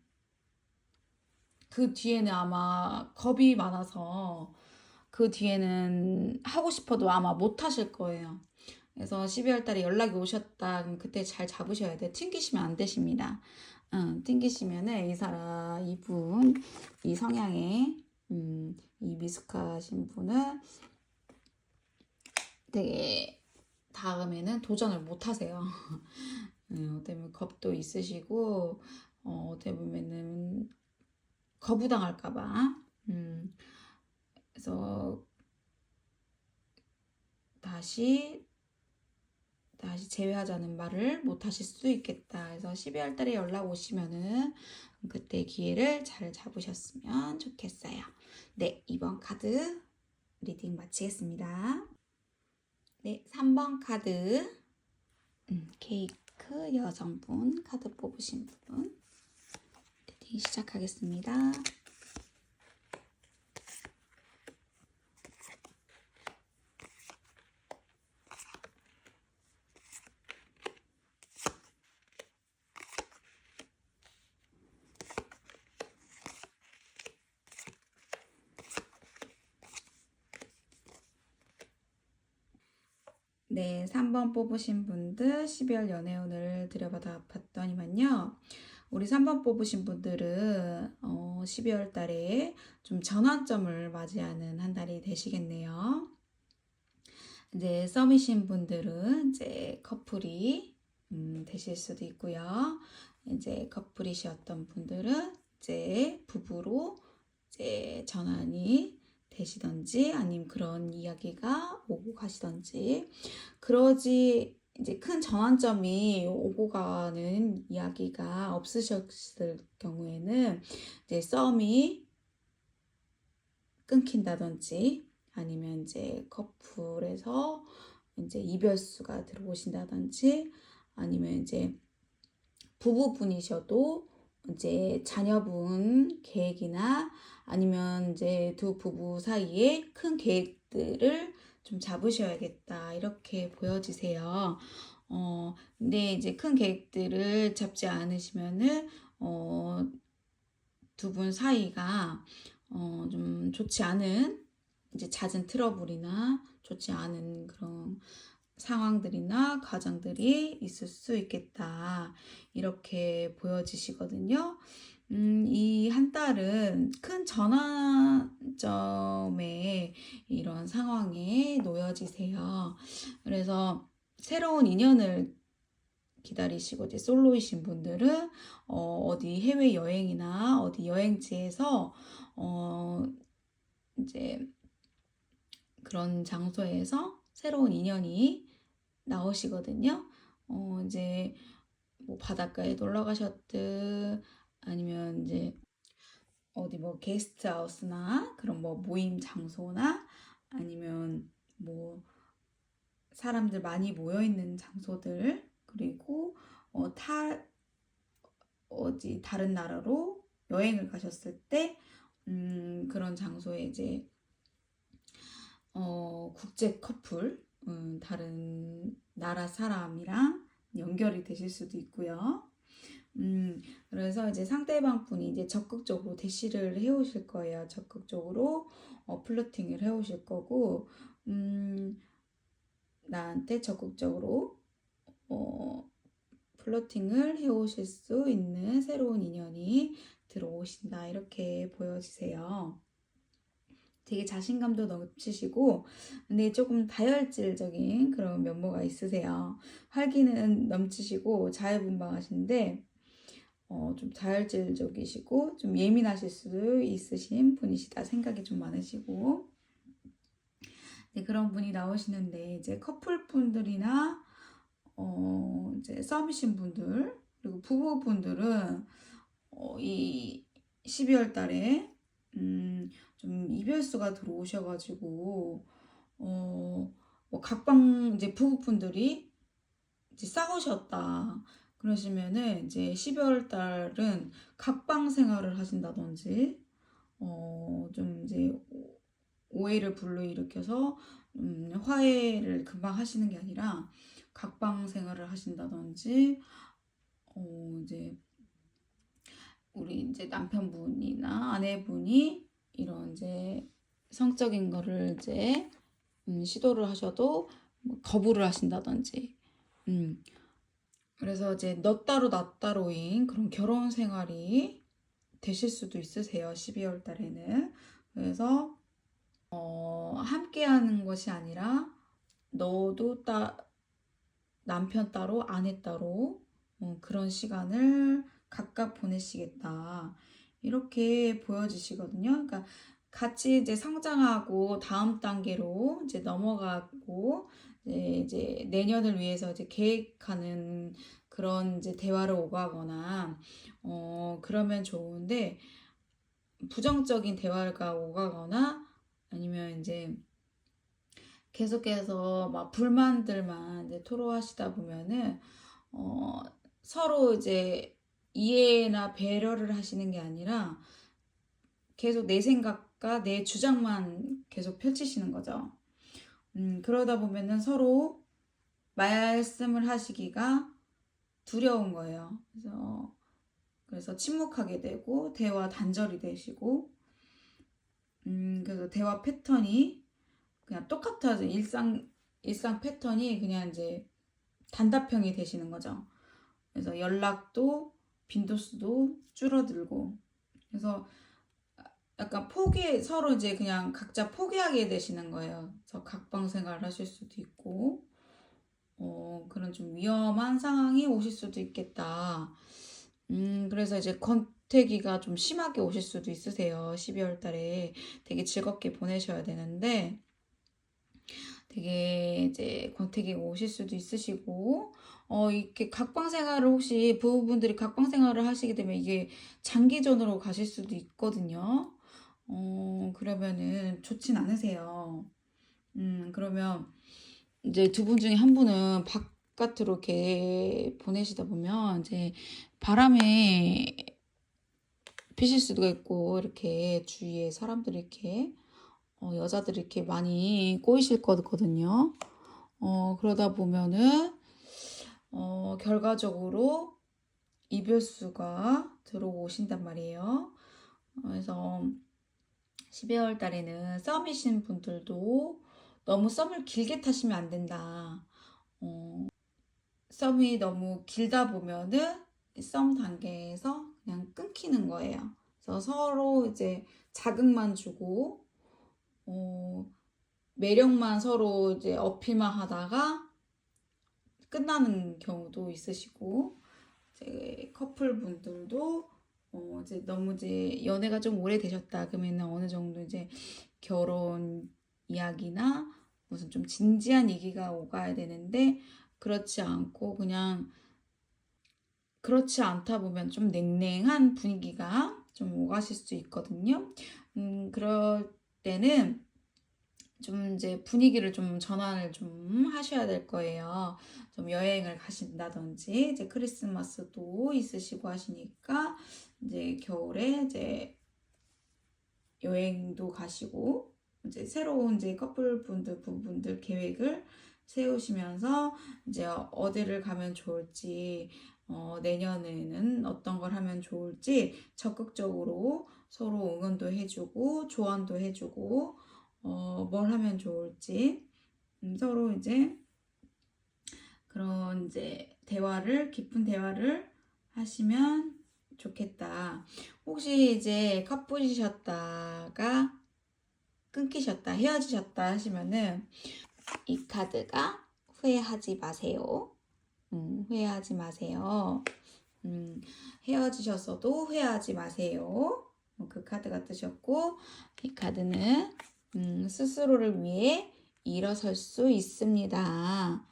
그 뒤에는 아마 겁이 많아서 그 뒤에는 하고 싶어도 아마 못 하실 거예요. 그래서 12월 달에 연락이 오셨다. 그럼 그때 잘 잡으셔야 돼요. 튕기시면 안 되십니다. 튕기시면은 이분, 이 성향의, 이 미숙하신 분은 되게 다음에는 도전을 못 하세요. 어떻게 보면 겁도 있으시고, 어떻게 보면은 거부당할까봐. 그래서 다시 제외하자는 말을 못 하실 수도 있겠다. 그래서 12월 달에 연락 오시면은 그때 기회를 잘 잡으셨으면 좋겠어요. 네, 2번 카드 리딩 마치겠습니다. 네, 3번 카드 케이크 여성분 카드 뽑으신 분 리딩 시작하겠습니다. 네, 3번 뽑으신 분들 12월 연애운을 들여받아 봤더니만요. 우리 3번 뽑으신 분들은 12월 달에 좀 전환점을 맞이하는 한 달이 되시겠네요. 이제 썸이신 분들은 이제 커플이 되실 수도 있고요. 이제 커플이셨던 분들은 이제 부부로 이제 전환이 되시던지 아니면 그런 이야기가 오고 가시던지 그러지 이제 큰 전환점이 오고 가는 이야기가 없으셨을 경우에는 이제 썸이 끊긴다든지 아니면 이제 커플에서 이제 이별수가 들어오신다든지 아니면 이제 부부분이셔도 이제 자녀분 계획이나 아니면 이제 두 부부 사이에 큰 계획들을 좀 잡으셔야겠다 이렇게 보여지세요. 근데 이제 큰 계획들을 잡지 않으시면은 두 분 사이가 좀 좋지 않은 이제 잦은 트러블이나 좋지 않은 그런 상황들이나 과정들이 있을 수 있겠다. 이렇게 보여지시거든요. 이 한 달은 큰 전환점에 이런 상황에 놓여지세요. 그래서 새로운 인연을 기다리시고 이제 솔로이신 분들은 어디 해외 여행이나 어디 여행지에서 이제 그런 장소에서 새로운 인연이 나오시거든요. 이제 뭐 바닷가에 놀러 가셨든 아니면 이제 어디 뭐 게스트하우스나 그런 뭐 모임 장소나 아니면 뭐 사람들 많이 모여 있는 장소들 그리고 어디 다른 나라로 여행을 가셨을 때 그런 장소에 이제 국제 커플 다른 나라 사람이랑 연결이 되실 수도 있고요. 그래서 이제 상대방 분이 이제 적극적으로 대시를 해오실 거예요. 적극적으로 플러팅을 해오실 거고, 나한테 적극적으로 플러팅을 해오실 수 있는 새로운 인연이 들어오신다. 이렇게 보여지세요. 되게 자신감도 넘치시고 근데 조금 다혈질적인 그런 면모가 있으세요. 활기는 넘치시고 자유분방하신데 좀 다혈질적이시고 좀 예민하실 수도 있으신 분이시다. 생각이 좀 많으시고 네, 그런 분이 나오시는데 이제 커플분들이나 이제 썸이신 분들 그리고 부부분들은 이 12월 달에 좀 이별수가 들어오셔가지고 뭐 각방 이제 부부분들이 이제 싸우셨다 그러시면은 이제 12월 달은 각방 생활을 하신다든지 좀 이제 오해를 불러일으켜서 화해를 금방 하시는 게 아니라 각방 생활을 하신다든지 이제 우리 이제 남편분이나 아내분이 이런 이제 성적인 거를 이제 시도를 하셔도 뭐 거부를 하신다든지 그래서 이제 너 따로 나 따로인 그런 결혼 생활이 되실 수도 있으세요. 12월 달에는. 그래서 함께 하는 것이 아니라 너도 남편 따로 아내 따로 그런 시간을 각각 보내시겠다. 이렇게 보여지시거든요. 그러니까 같이 이제 성장하고 다음 단계로 이제 넘어가고 이제 내년을 위해서 이제 계획하는 그런 이제 대화를 오가거나 그러면 좋은데 부정적인 대화가 오가거나 아니면 이제 계속해서 막 불만들만 이제 토로하시다 보면은 서로 이제 이해나 배려를 하시는 게 아니라 계속 내 생각과 내 주장만 계속 펼치시는 거죠. 그러다 보면은 서로 말씀을 하시기가 두려운 거예요. 그래서 침묵하게 되고 대화 단절이 되시고 그래서 대화 패턴이 그냥 똑같아서 일상 패턴이 그냥 이제 단답형이 되시는 거죠. 그래서 연락도 빈도수도 줄어들고 그래서 약간 서로 이제 그냥 각자 포기하게 되시는 거예요. 그래서 각방 생활을 하실 수도 있고 그런 좀 위험한 상황이 오실 수도 있겠다. 그래서 이제 권태기가 좀 심하게 오실 수도 있으세요. 12월 달에 되게 즐겁게 보내셔야 되는데 되게 이제 권태기가 오실 수도 있으시고 이렇게 각방 생활을 혹시 부부분들이 각방 생활을 하시게 되면 이게 장기전으로 가실 수도 있거든요. 그러면은 좋진 않으세요. 그러면 이제 두 분 중에 한 분은 바깥으로 이렇게 보내시다 보면 이제 바람에 피실 수도 있고 이렇게 주위에 사람들이 이렇게 여자들이 이렇게 많이 꼬이실 거거든요. 그러다 보면은 결과적으로 이별수가 들어오신단 말이에요. 그래서 12월 달에는 썸이신 분들도 너무 썸을 길게 타시면 안 된다. 썸이 너무 길다 보면은 썸 단계에서 그냥 끊기는 거예요. 그래서 서로 이제 자극만 주고 매력만 서로 이제 어필만 하다가 끝나는 경우도 있으시고 이제 커플 분들도 이제 너무 이제 연애가 좀 오래되셨다 그러면 어느 정도 이제 결혼 이야기나 무슨 좀 진지한 얘기가 오가야 되는데 그렇지 않고 그냥 그렇지 않다 보면 좀 냉랭한 분위기가 좀 오가실 수 있거든요. 그럴 때는 좀 이제 분위기를 좀 전환을 좀 하셔야 될 거예요. 좀 여행을 가신다든지 이제 크리스마스도 있으시고 하시니까 이제 겨울에 이제 여행도 가시고 이제 새로운 이제 커플분들 부부분들 계획을 세우시면서 이제 어디를 가면 좋을지 내년에는 어떤 걸 하면 좋을지 적극적으로 서로 응원도 해주고 조언도 해주고 뭘 하면 좋을지 서로 이제 그런 이제 깊은 대화를 하시면 좋겠다. 혹시 이제 커플이셨다가 끊기셨다, 헤어지셨다 하시면은 이 카드가 후회하지 마세요. 후회하지 마세요. 헤어지셨어도 후회하지 마세요. 그 카드가 뜨셨고 이 카드는 스스로를 위해 일어설 수 있습니다.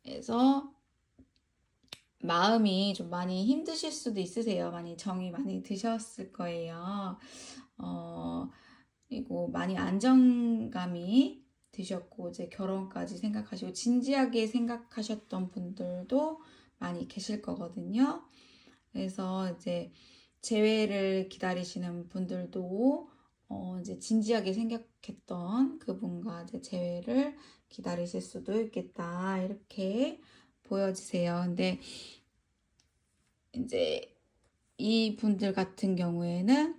그래서 마음이 좀 많이 힘드실 수도 있으세요. 많이 정이 많이 드셨을 거예요. 그리고 많이 안정감이 드셨고 이제 결혼까지 생각하시고 진지하게 생각하셨던 분들도 많이 계실 거거든요. 그래서 이제 재회를 기다리시는 분들도 이제 진지하게 생각했던 그분과 이제 재회를 기다리실 수도 있겠다. 이렇게 보여지세요. 근데 이제 이 분들 같은 경우에는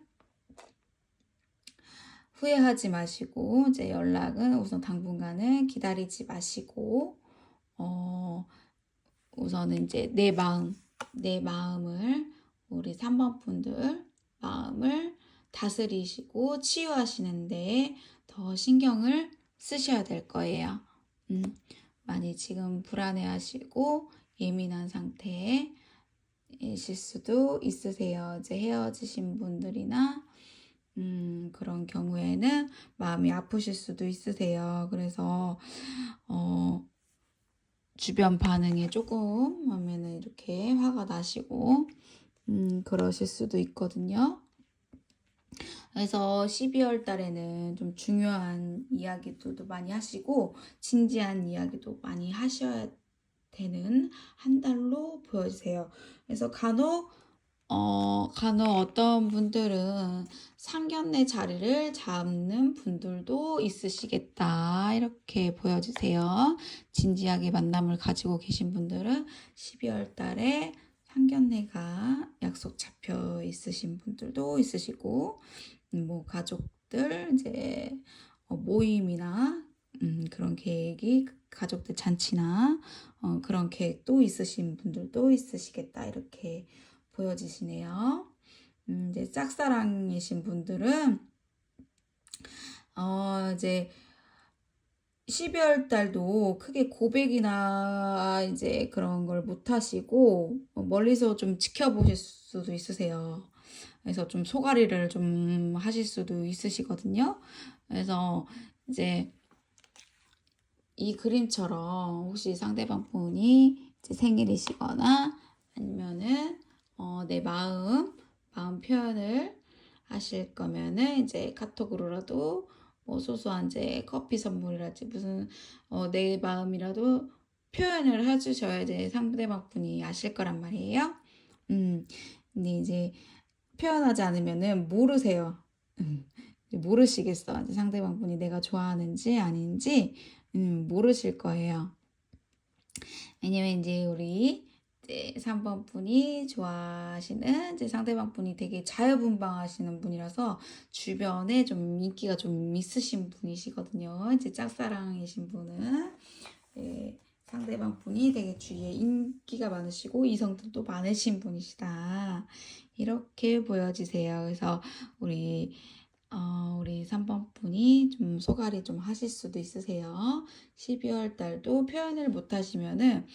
후회하지 마시고 이제 연락은 우선 당분간은 기다리지 마시고 우선은 이제 내 마음을 우리 3번 분들 마음을 다스리시고 치유하시는데 더 신경을 쓰셔야 될 거예요. 많이 지금 불안해하시고 예민한 상태이실 수도 있으세요. 이제 헤어지신 분들이나 그런 경우에는 마음이 아프실 수도 있으세요. 그래서 주변 반응에 조금 하면은 이렇게 화가 나시고 그러실 수도 있거든요. 그래서 12월 달에는 좀 중요한 이야기들도 많이 하시고 진지한 이야기도 많이 하셔야 되는 한 달로 보여주세요. 그래서 간혹 어떤 분들은 상견례 자리를 잡는 분들도 있으시겠다. 이렇게 보여주세요. 진지하게 만남을 가지고 계신 분들은 12월 달에 상견례가 약속 잡혀 있으신 분들도 있으시고, 뭐 가족들 이제 모임이나 그런 계획이 가족들 잔치나 그런 계획도 있으신 분들도 있으시겠다. 이렇게 보여지시네요. 이제 짝사랑이신 분들은 이제 12월 달도 크게 고백이나 이제 그런 걸 못 하시고 멀리서 좀 지켜보실 수도 있으세요. 그래서 좀 소가리를 좀 하실 수도 있으시거든요. 그래서 이제 이 그림처럼 혹시 상대방 분이 이제 생일이시거나 아니면은 내 마음 표현을 하실 거면은 이제 카톡으로라도 뭐 소소한 이제 커피 선물이라든지 무슨 내 마음이라도 표현을 해주셔야 이제 상대방 분이 아실 거란 말이에요. 근데 이제 표현하지 않으면은 모르세요. 모르시겠어. 이제 상대방 분이 내가 좋아하는지 아닌지 모르실 거예요. 왜냐면 이제 우리 이제 3번 분이 좋아하시는 이제 상대방 분이 되게 자유분방하시는 분이라서 주변에 좀 인기가 좀 있으신 분이시거든요. 이제 짝사랑이신 분은 상대방 분이 되게 주위에 인기가 많으시고 이성들도 많으신 분이시다. 이렇게 보여지세요. 그래서 우리 3번 분이 좀 소갈이 좀 하실 수도 있으세요. 12월 달도 표현을 못 하시면은,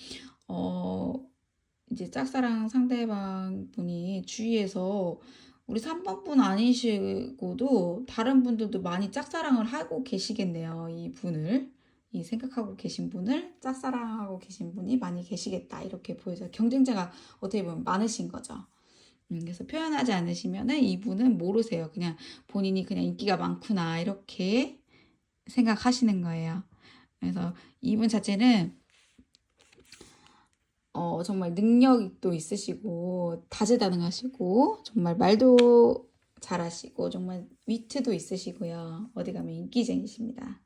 이제 짝사랑 상대방 분이 주위에서 우리 3번 분 아니시고도 다른 분들도 많이 짝사랑을 하고 계시겠네요. 이 분을. 이 생각하고 계신 분을 짝사랑하고 계신 분이 많이 계시겠다. 이렇게 보여져요. 경쟁자가 어떻게 보면 많으신 거죠. 그래서 표현하지 않으시면은 이분은 모르세요. 그냥 본인이 그냥 인기가 많구나 이렇게 생각하시는 거예요. 그래서 이분 자체는 정말 능력도 있으시고 다재다능하시고 정말 말도 잘하시고 정말 위트도 있으시고요. 어디 가면 인기쟁이십니다.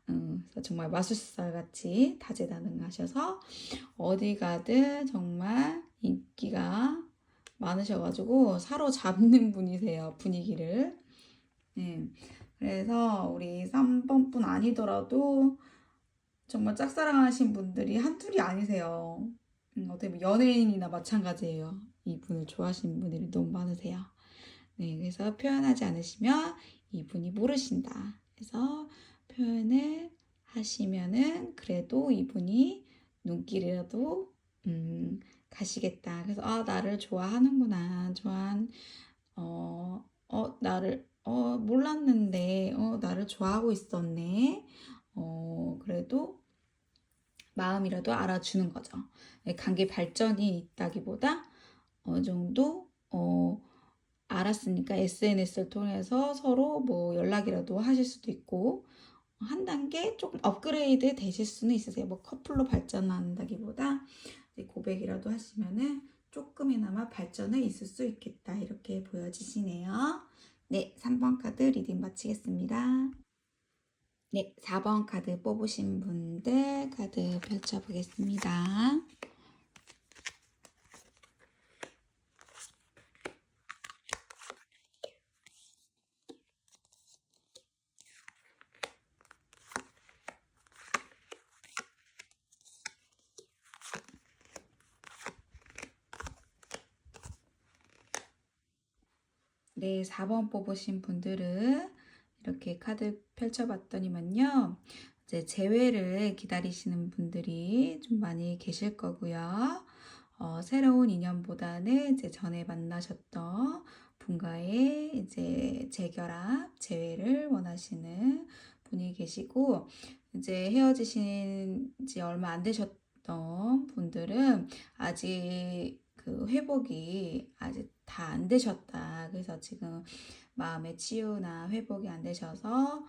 그래서 정말 마술사 같이 다재다능하셔서 어디 가든 정말 인기가 많으셔가지고 사로잡는 분이세요. 분위기를. 그래서 우리 3번 분 아니더라도 정말 짝사랑하신 분들이 한둘이 아니세요. 어떻게 보면 연예인이나 마찬가지예요. 이분을 좋아하시는 분들이 너무 많으세요. 네, 그래서 표현하지 않으시면 이분이 모르신다. 그래서 표현을 하시면은 그래도 이분이 눈길이라도 가시겠다. 그래서 나를 좋아하는구나. 나를 몰랐는데 나를 좋아하고 있었네. 그래도 마음이라도 알아주는 거죠. 관계 발전이 있다기보다 어느 정도 알았으니까 SNS를 통해서 서로 뭐 연락이라도 하실 수도 있고 한 단계 조금 업그레이드 되실 수는 있으세요. 뭐 커플로 발전한다기보다 고백이라도 하시면은 조금이나마 발전은 있을 수 있겠다. 이렇게 보여지시네요. 네, 3번 카드 리딩 마치겠습니다. 네, 4번 카드 뽑으신 분들 카드 펼쳐보겠습니다. 네, 4번 뽑으신 분들은 이렇게 카드 펼쳐봤더니만요. 이제 재회를 기다리시는 분들이 좀 많이 계실 거고요. 새로운 인연보다는 이제 전에 만나셨던 분과의 이제 재결합, 재회를 원하시는 분이 계시고, 이제 헤어지신 지 얼마 안 되셨던 분들은 아직 그 회복이 아직 다 안 되셨다. 그래서 지금 마음의 치유나 회복이 안 되셔서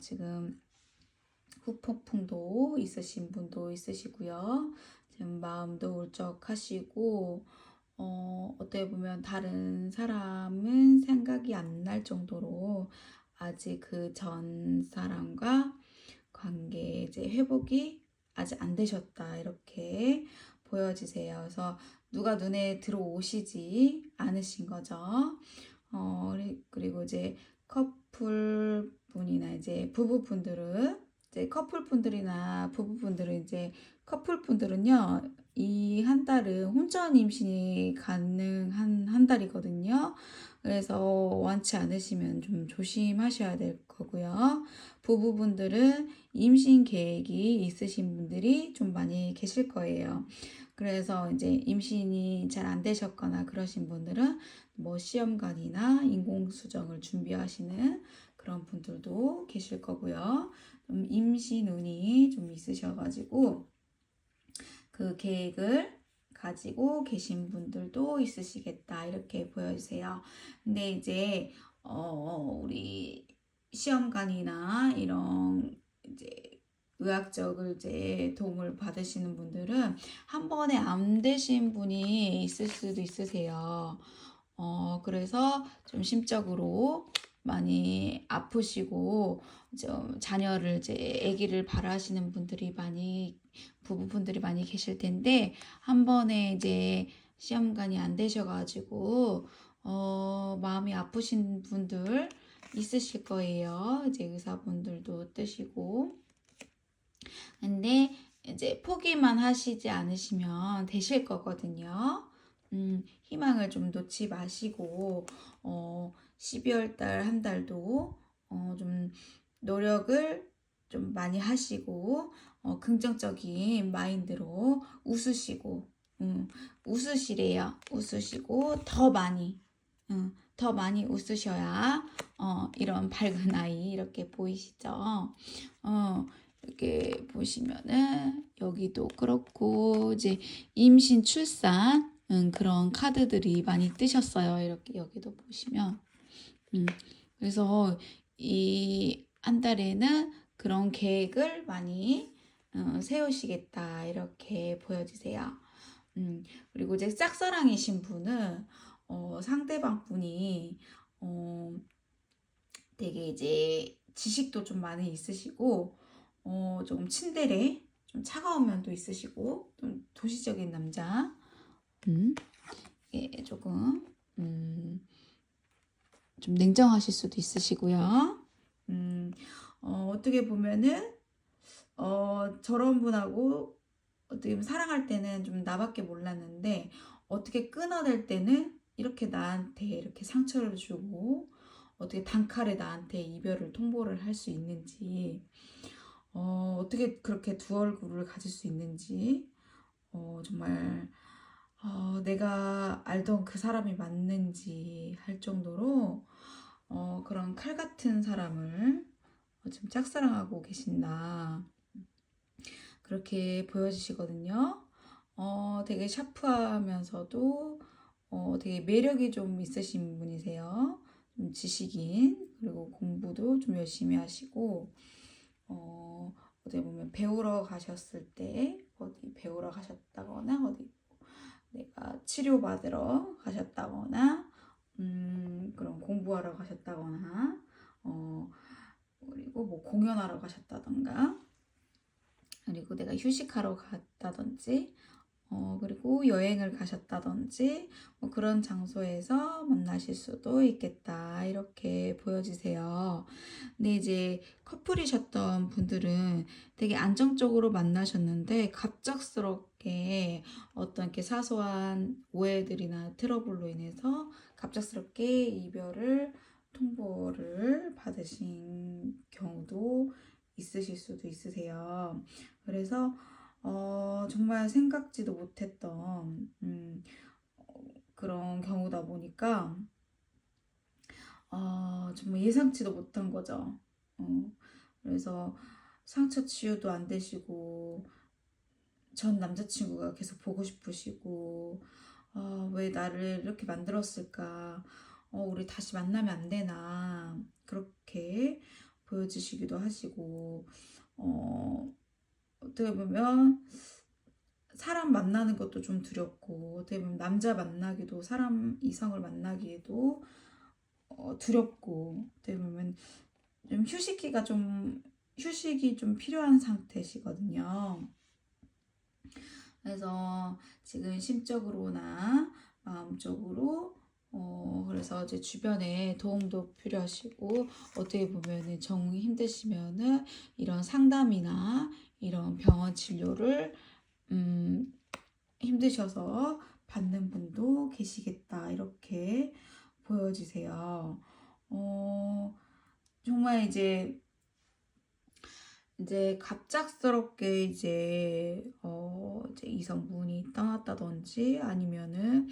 지금 후폭풍도 있으신 분도 있으시고요. 지금 마음도 울적하시고 어떻게 보면 다른 사람은 생각이 안 날 정도로 아직 그 전 사람과 관계 이제 회복이 아직 안 되셨다 이렇게 보여지세요. 그래서 누가 눈에 들어오시지 않으신 거죠. 그리고 이제 커플분이나 이제 부부분들은 이제 커플분들이나 부부분들은 이제 커플분들은요 이 한 달은 혼전 임신이 가능한 한 달이거든요. 그래서 원치 않으시면 좀 조심하셔야 될 거고요. 부부분들은 임신 계획이 있으신 분들이 좀 많이 계실 거예요. 그래서 이제 임신이 잘 안 되셨거나 그러신 분들은 뭐 시험관이나 인공수정을 준비하시는 그런 분들도 계실 거고요. 좀 임신 운이 좀 있으셔가지고 그 계획을 가지고 계신 분들도 있으시겠다 이렇게 보여주세요. 근데 이제 우리 시험관이나 이런 이제 의학적을 이제 도움을 받으시는 분들은 한 번에 안 되신 분이 있을 수도 있으세요. 그래서 좀 심적으로 많이 아프시고 좀 자녀를 이제 아기를 바라시는 분들이 많이 부부분들이 많이 계실 텐데 한 번에 이제 시험관이 안 되셔가지고 마음이 아프신 분들 있으실 거예요. 이제 의사분들도 뜨시고 근데 이제 포기만 하시지 않으시면 되실 거거든요. 희망을 좀 놓지 마시고 12월 달 한 달도 좀 노력을 좀 많이 하시고 긍정적인 마인드로 웃으시고 웃으시래요. 웃으시고 더 많이 웃으셔야 이런 밝은 아이 이렇게 보이시죠? 이렇게 보시면은 여기도 그렇고 이제 임신 출산 그런 카드들이 많이 뜨셨어요. 이렇게 여기도 보시면 그래서 이 한 달에는 그런 계획을 많이 세우시겠다 이렇게 보여지세요. 그리고 이제 짝사랑이신 분은 상대방 분이 되게 이제 지식도 좀 많이 있으시고 조금 친데레 좀 차가운 면도 있으시고 좀 도시적인 남자 예, 조금 좀 냉정하실 수도 있으시고요. 어떻게 보면은 저런 분하고 어떻게 보면 사랑할 때는 좀 나밖에 몰랐는데 어떻게 끊어낼 때는 이렇게 나한테 이렇게 상처를 주고 어떻게 단칼에 나한테 이별을 통보를 할 수 있는지 어떻게 그렇게 두 얼굴을 가질 수 있는지 정말 내가 알던 그 사람이 맞는지 할 정도로 그런 칼 같은 사람을 지금 짝사랑하고 계신다. 그렇게 보여지시거든요. 되게 샤프하면서도 되게 매력이 좀 있으신 분이세요. 좀 지식인, 그리고 공부도 좀 열심히 하시고, 어떻게 보면 배우러 가셨을 때, 어디 배우러 가셨다거나, 어디 내가 치료받으러 가셨다거나, 그런 공부하러 가셨다거나, 그리고 뭐 공연하러 가셨다던가, 그리고 내가 휴식하러 갔다든지 그리고 여행을 가셨다든지 뭐 그런 장소에서 만나실 수도 있겠다. 이렇게 보여지세요. 근데 이제 커플이셨던 분들은 되게 안정적으로 만나셨는데 갑작스럽게 어떤 이렇게 사소한 오해들이나 트러블로 인해서 갑작스럽게 이별을 통보를 받으신 경우도 있으실 수도 있으세요. 그래서 정말 생각지도 못했던 그런 경우다 보니까 정말 예상치도 못한 거죠. 그래서 상처 치유도 안 되시고 전 남자친구가 계속 보고 싶으시고 왜 나를 이렇게 만들었을까? 우리 다시 만나면 안 되나? 그렇게 보여지시기도 하시고 어떻게 보면 사람 만나는 것도 좀 두렵고 어떻게 보면 남자 만나기도 사람 이성을 만나기에도 두렵고 어떻게 보면 좀 휴식이 좀 필요한 상태시거든요. 그래서 지금 심적으로나 마음적으로 그래서 이제 주변에 도움도 필요하시고 어떻게 보면은 정이 힘드시면은 이런 상담이나 이런 병원 진료를 힘드셔서 받는 분도 계시겠다 이렇게 보여지세요. 정말 이제 갑작스럽게 이제 이성분이 떠났다든지 아니면은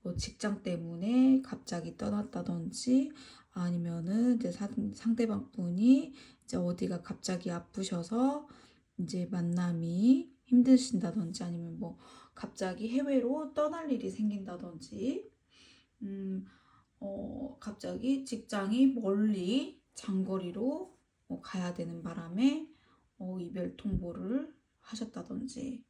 뭐 직장 때문에 갑자기 떠났다든지 아니면은 이제 상대방 분이 이제 어디가 갑자기 아프셔서 이제 만남이 힘드신다든지 아니면 뭐 갑자기 해외로 떠날 일이 생긴다든지 갑자기 직장이 멀리 장거리로 가야 되는 바람에 이별 통보를 하셨다든지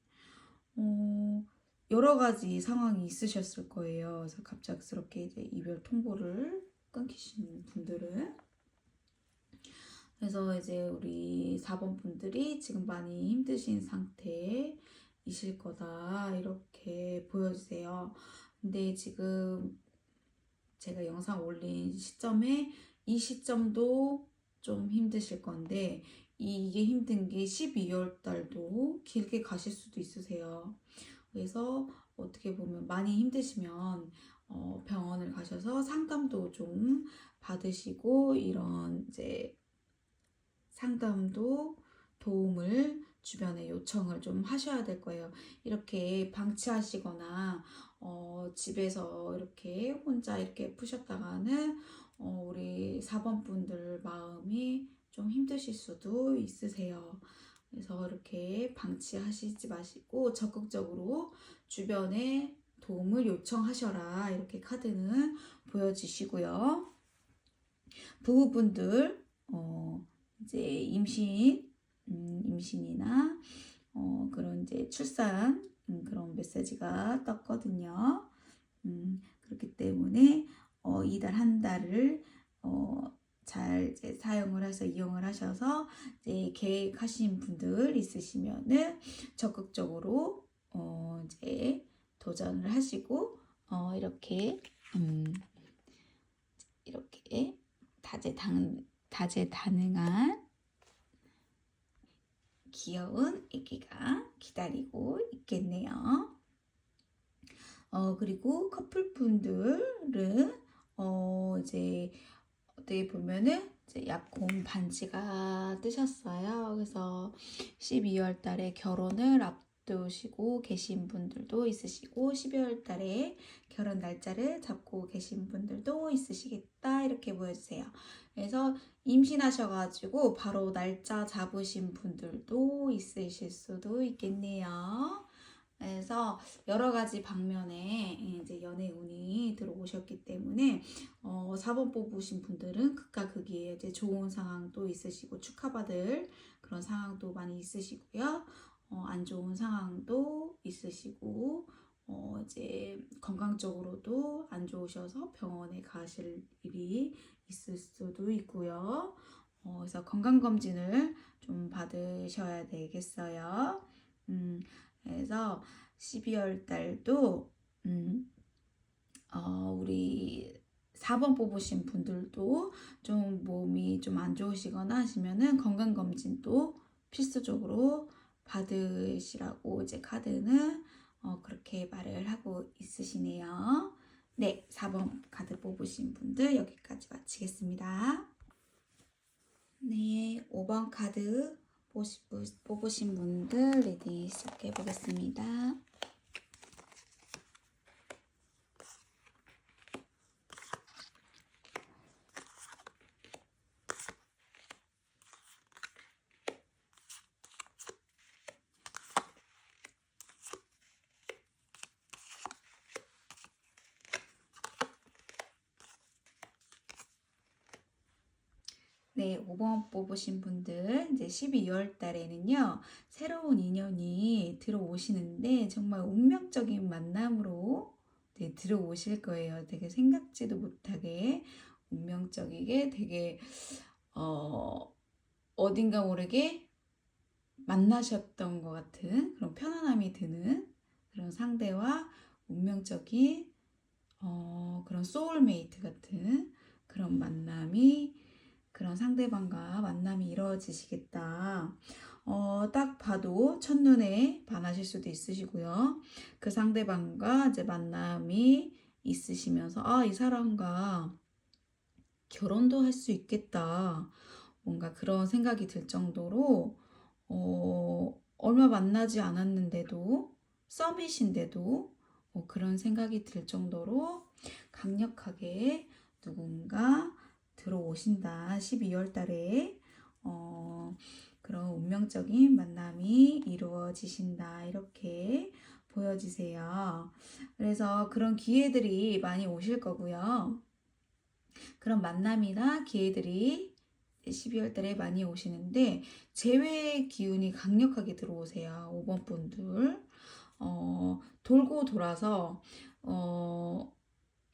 여러 가지 상황이 있으셨을 거예요. 그래서 갑작스럽게 이제 이별 통보를 끊기신 분들은 그래서 이제 우리 4번 분들이 지금 많이 힘드신 상태이실 거다 이렇게 보여주세요. 근데 지금 제가 영상 올린 시점에 이 시점도 좀 힘드실 건데 이게 힘든 게 12월 달도 길게 가실 수도 있으세요. 그래서 어떻게 보면 많이 힘드시면 병원을 가셔서 상담도 좀 받으시고 이런 이제 상담도 도움을 주변에 요청을 좀 하셔야 될 거예요. 이렇게 방치하시거나 집에서 이렇게 혼자 이렇게 푸셨다가는 우리 4번 분들 마음이 좀 힘드실 수도 있으세요. 그래서 이렇게 방치하시지 마시고 적극적으로 주변에 도움을 요청하셔라 이렇게 카드는 보여지시고요. 부부분들 이제 임신이나 그런 이제 출산 그런 메시지가 떴거든요. 그렇기 때문에 이달 한 달을 잘 이제 사용을 해서 이용을 하셔서 이제 계획하신 분들 있으시면은 적극적으로 이제 도전을 하시고 이렇게 이렇게 다재다능한 귀여운 아기가 기다리고 있겠네요. 그리고 커플분들은 이제 어떻게 보면은 이제 약혼 반지가 뜨셨어요. 그래서 12월 달에 결혼을 앞두시고 계신 분들도 있으시고 12월 달에 결혼 날짜를 잡고 계신 분들도 있으시겠다 이렇게 보여주세요. 그래서 임신하셔가지고 바로 날짜 잡으신 분들도 있으실 수도 있겠네요. 그래서 여러 가지 방면에 이제 연애 운이 들어오셨기 때문에 4번 뽑으신 분들은 극과 극이에요. 이제 좋은 상황도 있으시고 축하받을 그런 상황도 많이 있으시고요. 안 좋은 상황도 있으시고 이제 건강적으로도 안 좋으셔서 병원에 가실 일이 있을 수도 있고요. 그래서 건강검진을 좀 받으셔야 되겠어요. 그래서 12월 달도 우리 4번 뽑으신 분들도 좀 몸이 좀 안 좋으시거나 하시면은 건강검진도 필수적으로 받으시라고 이제 카드는 그렇게 말을 하고 있으시네요. 네, 4번 카드 뽑으신 분들 여기까지 마치겠습니다. 네, 5번 카드 뽑으신 분들 리딩 시작해 보겠습니다. 네, 5번 뽑으신 분들 이제 12월 달에는요. 새로운 인연이 들어오시는데 정말 운명적인 만남으로 들어오실 거예요. 되게 생각지도 못하게 운명적이게 되게 어딘가 모르게 만나셨던 것 같은 그런 편안함이 드는 그런 상대와 운명적인 그런 소울메이트 같은 그런 만남이 그런 상대방과 만남이 이루어지시겠다. 딱 봐도 첫눈에 반하실 수도 있으시고요. 그 상대방과 이제 만남이 있으시면서 이 사람과 결혼도 할 수 있겠다. 뭔가 그런 생각이 들 정도로 얼마 만나지 않았는데도 썸이신데도 그런 생각이 들 정도로 강력하게 누군가 들어오신다. 12월 달에 그런 운명적인 만남이 이루어지신다. 이렇게 보여지세요. 그래서 그런 기회들이 많이 오실 거고요. 그런 만남이나 기회들이 12월 달에 많이 오시는데 재회의 기운이 강력하게 들어오세요. 5번 분들. 돌고 돌아서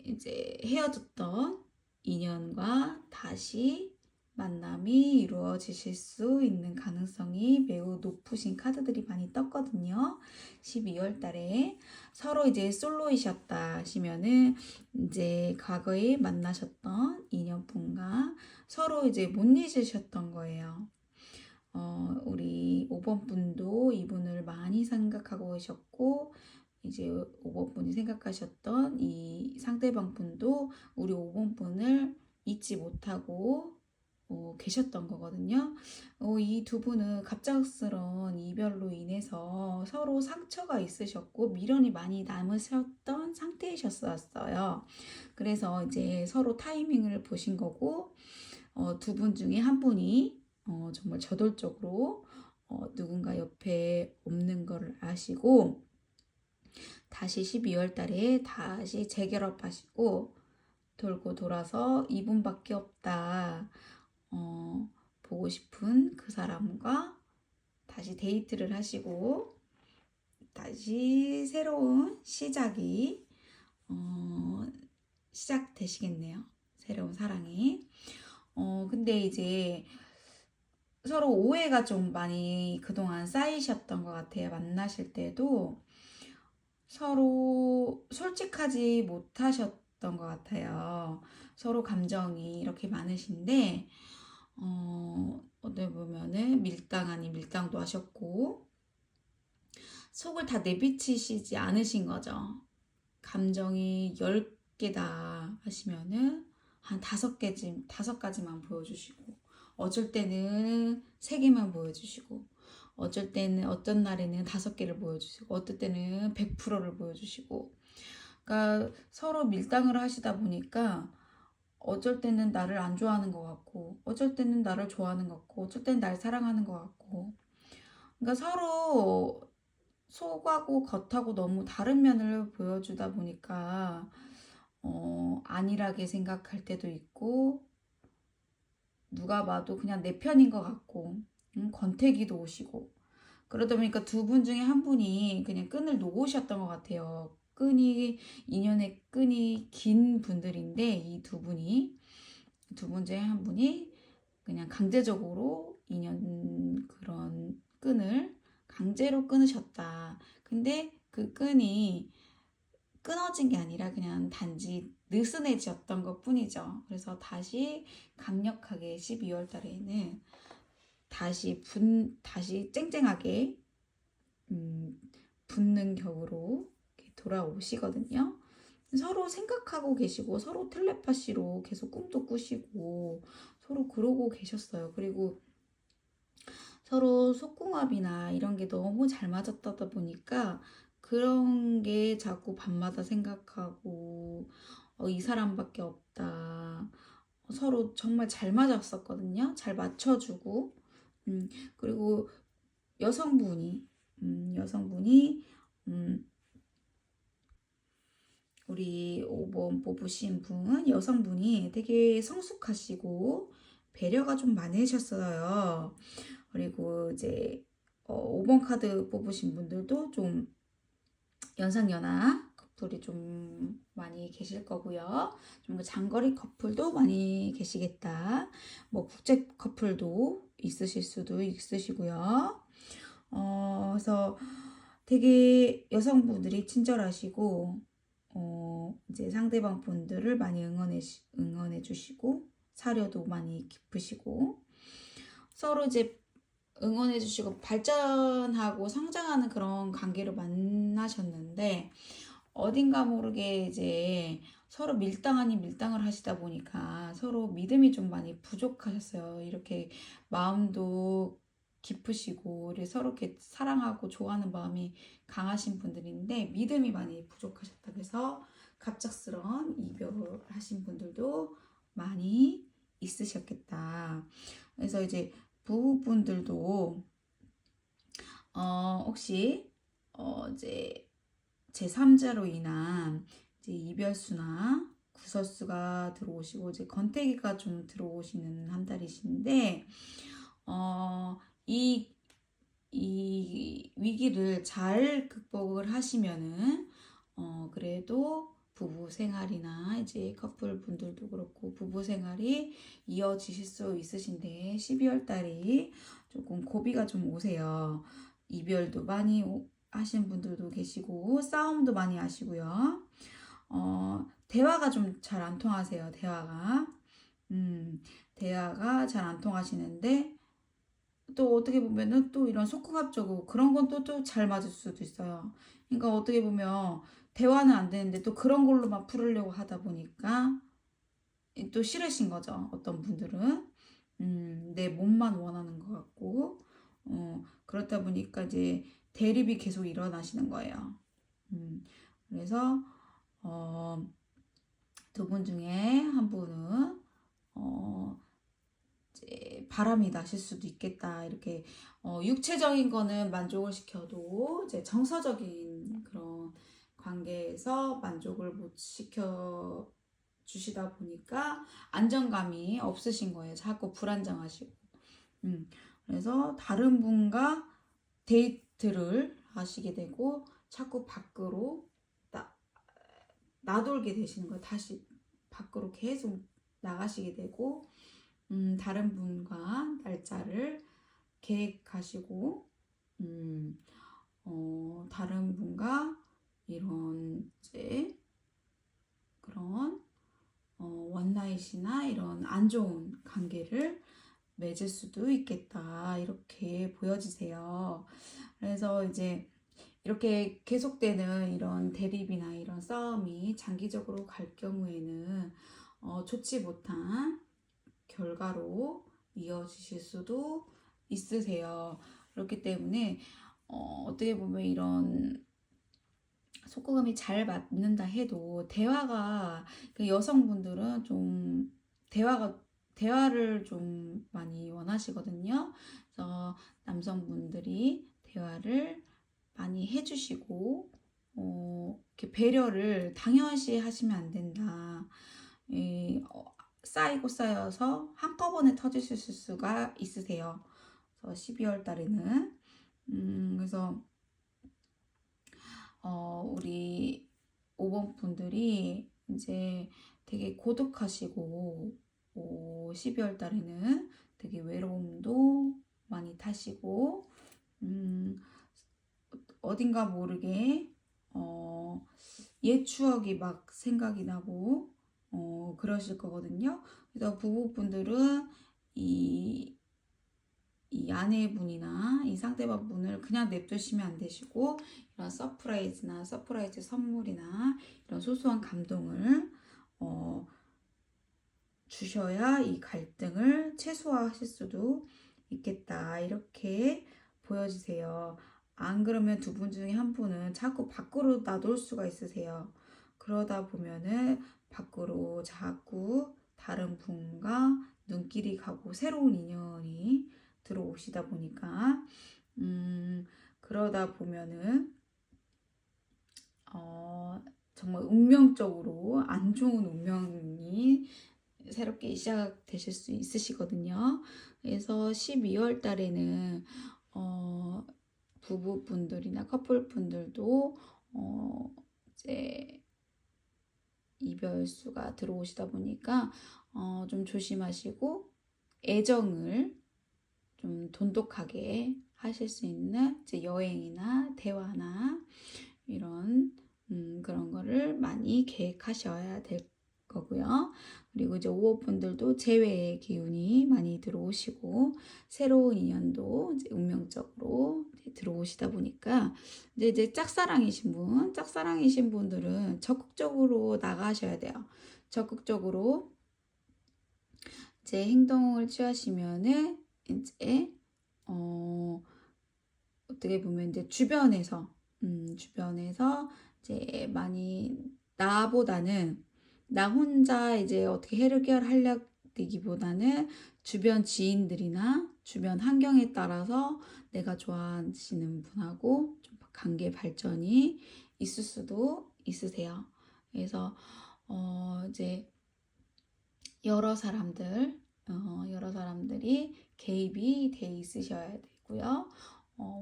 이제 헤어졌던 인연과 다시 만남이 이루어지실 수 있는 가능성이 매우 높으신 카드들이 많이 떴거든요. 12월 달에 서로 이제 솔로이셨다 하시면은 이제 과거에 만나셨던 인연분과 서로 이제 못 잊으셨던 거예요. 우리 5번 분도 이분을 많이 생각하고 계셨고 이제 5번 분이 생각하셨던 이 상대방 분도 우리 5번 분을 잊지 못하고 계셨던 거거든요. 이 두 분은 갑작스러운 이별로 인해서 서로 상처가 있으셨고 미련이 많이 남으셨던 상태이셨어요. 그래서 이제 서로 타이밍을 보신 거고 두 분 중에 한 분이 정말 저돌적으로 누군가 옆에 없는 걸 아시고 다시 12월 달에 다시 재결합하시고 돌고 돌아서 이분밖에 없다. 보고 싶은 그 사람과 다시 데이트를 하시고 다시 새로운 시작이 시작되시겠네요. 새로운 사랑이. 근데 이제 서로 오해가 좀 많이 그동안 쌓이셨던 것 같아요. 만나실 때도 서로 솔직하지 못하셨던 것 같아요. 서로 감정이 이렇게 많으신데 어떻게 보면은 밀당 아닌 밀당도 하셨고 속을 다 내비치시지 않으신 거죠. 감정이 10개다 하시면은 한 5가지만 보여주시고 어쩔 때는 3개만 보여주시고 어쩔 때는 어떤 날에는 5개를 보여주시고 어떨 때는 100%를 보여주시고 그러니까 서로 밀당을 하시다 보니까 어쩔 때는 나를 안 좋아하는 것 같고 어쩔 때는 나를 좋아하는 것 같고 어쩔 때는 날 사랑하는 것 같고 그러니까 서로 속하고 겉하고 너무 다른 면을 보여주다 보니까 안일하게 생각할 때도 있고 누가 봐도 그냥 내 편인 것 같고 권태기도 오시고 그러다 보니까 두 분 중에 한 분이 그냥 끈을 놓으셨던 것 같아요. 인연의 끈이 긴 분들인데 이 두 분 중에 한 분이 그냥 강제적으로 인연 그런 끈을 강제로 끊으셨다. 근데 그 끈이 끊어진 게 아니라 그냥 단지 느슨해졌던 것 뿐이죠. 그래서 다시 강력하게 12월 달에는 다시 쨍쨍하게 붙는 격으로 이렇게 돌아오시거든요. 서로 생각하고 계시고 서로 텔레파시로 계속 꿈도 꾸시고 서로 그러고 계셨어요. 그리고 서로 속궁합이나 이런 게 너무 잘 맞았다 보니까 그런 게 자꾸 밤마다 생각하고 이 사람밖에 없다. 서로 정말 잘 맞았었거든요. 잘 맞춰주고 그리고 여성분이 여성분이 우리 5번 뽑으신 분 여성분이 되게 성숙하시고 배려가 좀 많으셨어요. 그리고 이제 5번 카드 뽑으신 분들도 좀 연상연하 커플이 좀 많이 계실 거고요. 좀 장거리 커플도 많이 계시겠다. 뭐 국제 커플도 있으실 수도 있으시고요. 그래서 되게 여성분들이 친절하시고 이제 상대방 분들을 많이 응원해 주시고 사려도 많이 깊으시고 서로 이제 응원해 주시고 발전하고 성장하는 그런 관계로 만나셨는데 어딘가 모르게 이제 서로 밀당 아닌 밀당을 하시다 보니까 서로 믿음이 좀 많이 부족하셨어요. 이렇게 마음도 깊으시고 우리 서로 이렇게 사랑하고 좋아하는 마음이 강하신 분들인데 믿음이 많이 부족하셨다. 그래서 갑작스런 이별을 하신 분들도 많이 있으셨겠다. 그래서 이제 부부분들도 혹시 이제 제3자로 인한 이제 이별수나 구설수가 들어오시고 이제 권태기가 좀 들어오시는 한 달이신데 이 위기를 잘 극복을 하시면은 그래도 부부 생활이나 이제 커플 분들도 그렇고 부부 생활이 이어지실 수 있으신데 12월 달이 조금 고비가 좀 오세요. 이별도 많이 하신 분들도 계시고 싸움도 많이 하시고요. 대화가 좀 잘 안 통하세요. 대화가 잘 안 통하시는데 또 어떻게 보면은 또 이런 속궁합적으로 그런 건 또 잘 맞을 수도 있어요. 그러니까 어떻게 보면 대화는 안 되는데 또 그런 걸로만 풀으려고 하다 보니까 또 싫으신 거죠. 어떤 분들은 내 몸만 원하는 것 같고 그렇다 보니까 이제 대립이 계속 일어나시는 거예요. 그래서 두 분 중에 한 분은 이제 바람이 나실 수도 있겠다. 이렇게 육체적인 거는 만족을 시켜도 이제 정서적인 그런 관계에서 만족을 못 시켜 주시다 보니까 안정감이 없으신 거예요. 자꾸 불안정하시고. 그래서 다른 분과 데이트를 하시게 되고 자꾸 밖으로 나돌게 되시는 거예요. 다시 밖으로 계속 나가시게 되고 다른 분과 날짜를 계획하시고 다른 분과 이런 이제 그런 원나잇이나 이런 안 좋은 관계를 맺을 수도 있겠다. 이렇게 보여지세요. 그래서 이제 이렇게 계속되는 이런 대립이나 이런 싸움이 장기적으로 갈 경우에는 좋지 못한 결과로 이어지실 수도 있으세요. 그렇기 때문에 어떻게 보면 이런 속궁합이 잘 맞는다 해도 대화가 그 여성분들은 좀 대화를 좀 많이 원하시거든요. 그래서 남성분들이 대화를 많이 해주시고 이렇게 배려를 당연시 하시면 안 된다. 쌓이고 쌓여서 한꺼번에 터지실 수가 있으세요. 그래서 12월 달에는 그래서 우리 5번 분들이 이제 되게 고독하시고 12월 달에는 되게 외로움도 많이 타시고 어딘가 모르게 옛 추억이 막 생각이 나고 그러실 거거든요. 그래서 부부분들은 이 아내분이나 이 상대방분을 그냥 냅두시면 안 되시고 이런 서프라이즈 선물이나 이런 소소한 감동을 주셔야 이 갈등을 최소화하실 수도 있겠다. 이렇게 보여지세요. 안 그러면 두 분 중에 한 분은 자꾸 밖으로 나돌 수가 있으세요. 그러다 보면은 밖으로 자꾸 다른 분과 눈길이 가고 새로운 인연이 들어오시다 보니까 그러다 보면은 정말 운명적으로 안 좋은 운명이 새롭게 시작되실 수 있으시거든요. 그래서 12월 달에는 부부분들이나 커플분들도 이제 이별수가 들어오시다 보니까 좀 조심하시고 애정을 좀 돈독하게 하실 수 있는 이제 여행이나 대화나 이런 그런 거를 많이 계획하셔야 될 거고요. 그리고 이제 5호 분들도 재회의 기운이 많이 들어오시고 새로운 인연도 이제 운명적으로 이제 들어오시다 보니까 이제 짝사랑이신 분들은 적극적으로 나가셔야 돼요. 적극적으로 이제 행동을 취하시면은 이제 어떻게 보면 이제 주변에서 이제 많이 나보다는 나 혼자 이제 어떻게 해결하려기보다는 주변 지인들이나 주변 환경에 따라서 내가 좋아하시는 분하고 좀 관계 발전이 있을 수도 있으세요. 그래서 이제 여러 사람들이 개입이 돼 있으셔야 되고요.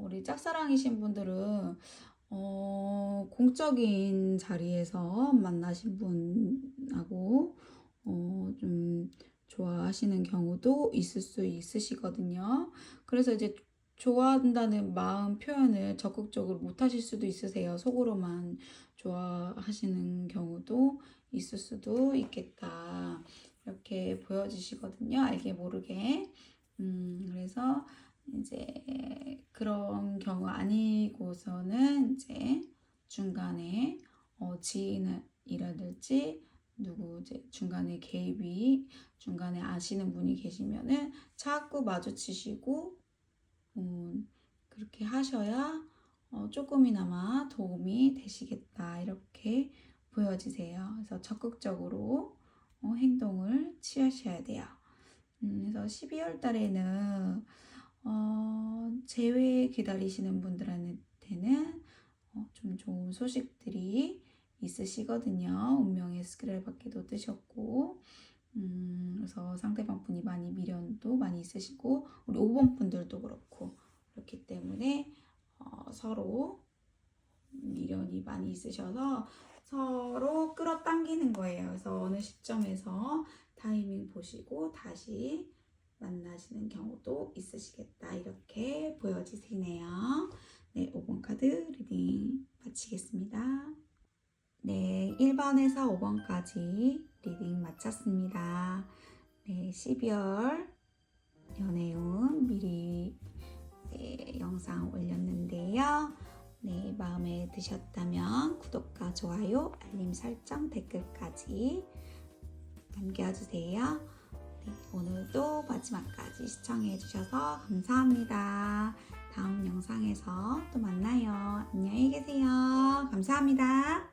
우리 짝사랑이신 분들은 공적인 자리에서 만나신 분하고 좀 좋아하시는 경우도 있을 수 있으시거든요. 그래서 이제 좋아한다는 마음 표현을 적극적으로 못 하실 수도 있으세요. 속으로만 좋아하시는 경우도 있을 수도 있겠다. 이렇게 보여지시거든요. 알게 모르게. 그래서 이제 그런 경우 아니고서는 이제 중간에 지인이라든지 누구 이제 중간에 개입이 중간에 아시는 분이 계시면은 자꾸 마주치시고 그렇게 하셔야 조금이나마 도움이 되시겠다 이렇게 보여지세요. 그래서 적극적으로 행동을 취하셔야 돼요. 그래서 12월 달에는 재회 기다리시는 분들한테는 좀 좋은 소식들이 있으시거든요. 운명의 스크랩바퀴도 뜨셨고 그래서 상대방 분이 많이 미련도 많이 있으시고 우리 5번 분들도 그렇고 그렇기 때문에 서로 미련이 많이 있으셔서 서로 끌어당기는 거예요. 그래서 어느 시점에서 타이밍 보시고 다시 만나시는 경우도 있으시겠다. 이렇게 보여지시네요. 네, 5번 카드 리딩 마치겠습니다. 네, 1번에서 5번까지 리딩 마쳤습니다. 네, 12월 연애운 미리 영상 올렸는데요. 네, 마음에 드셨다면 구독과 좋아요, 알림 설정, 댓글까지 남겨주세요. 네, 오늘도 마지막까지 시청해주셔서 감사합니다. 다음 영상에서 또 만나요. 안녕히 계세요. 감사합니다.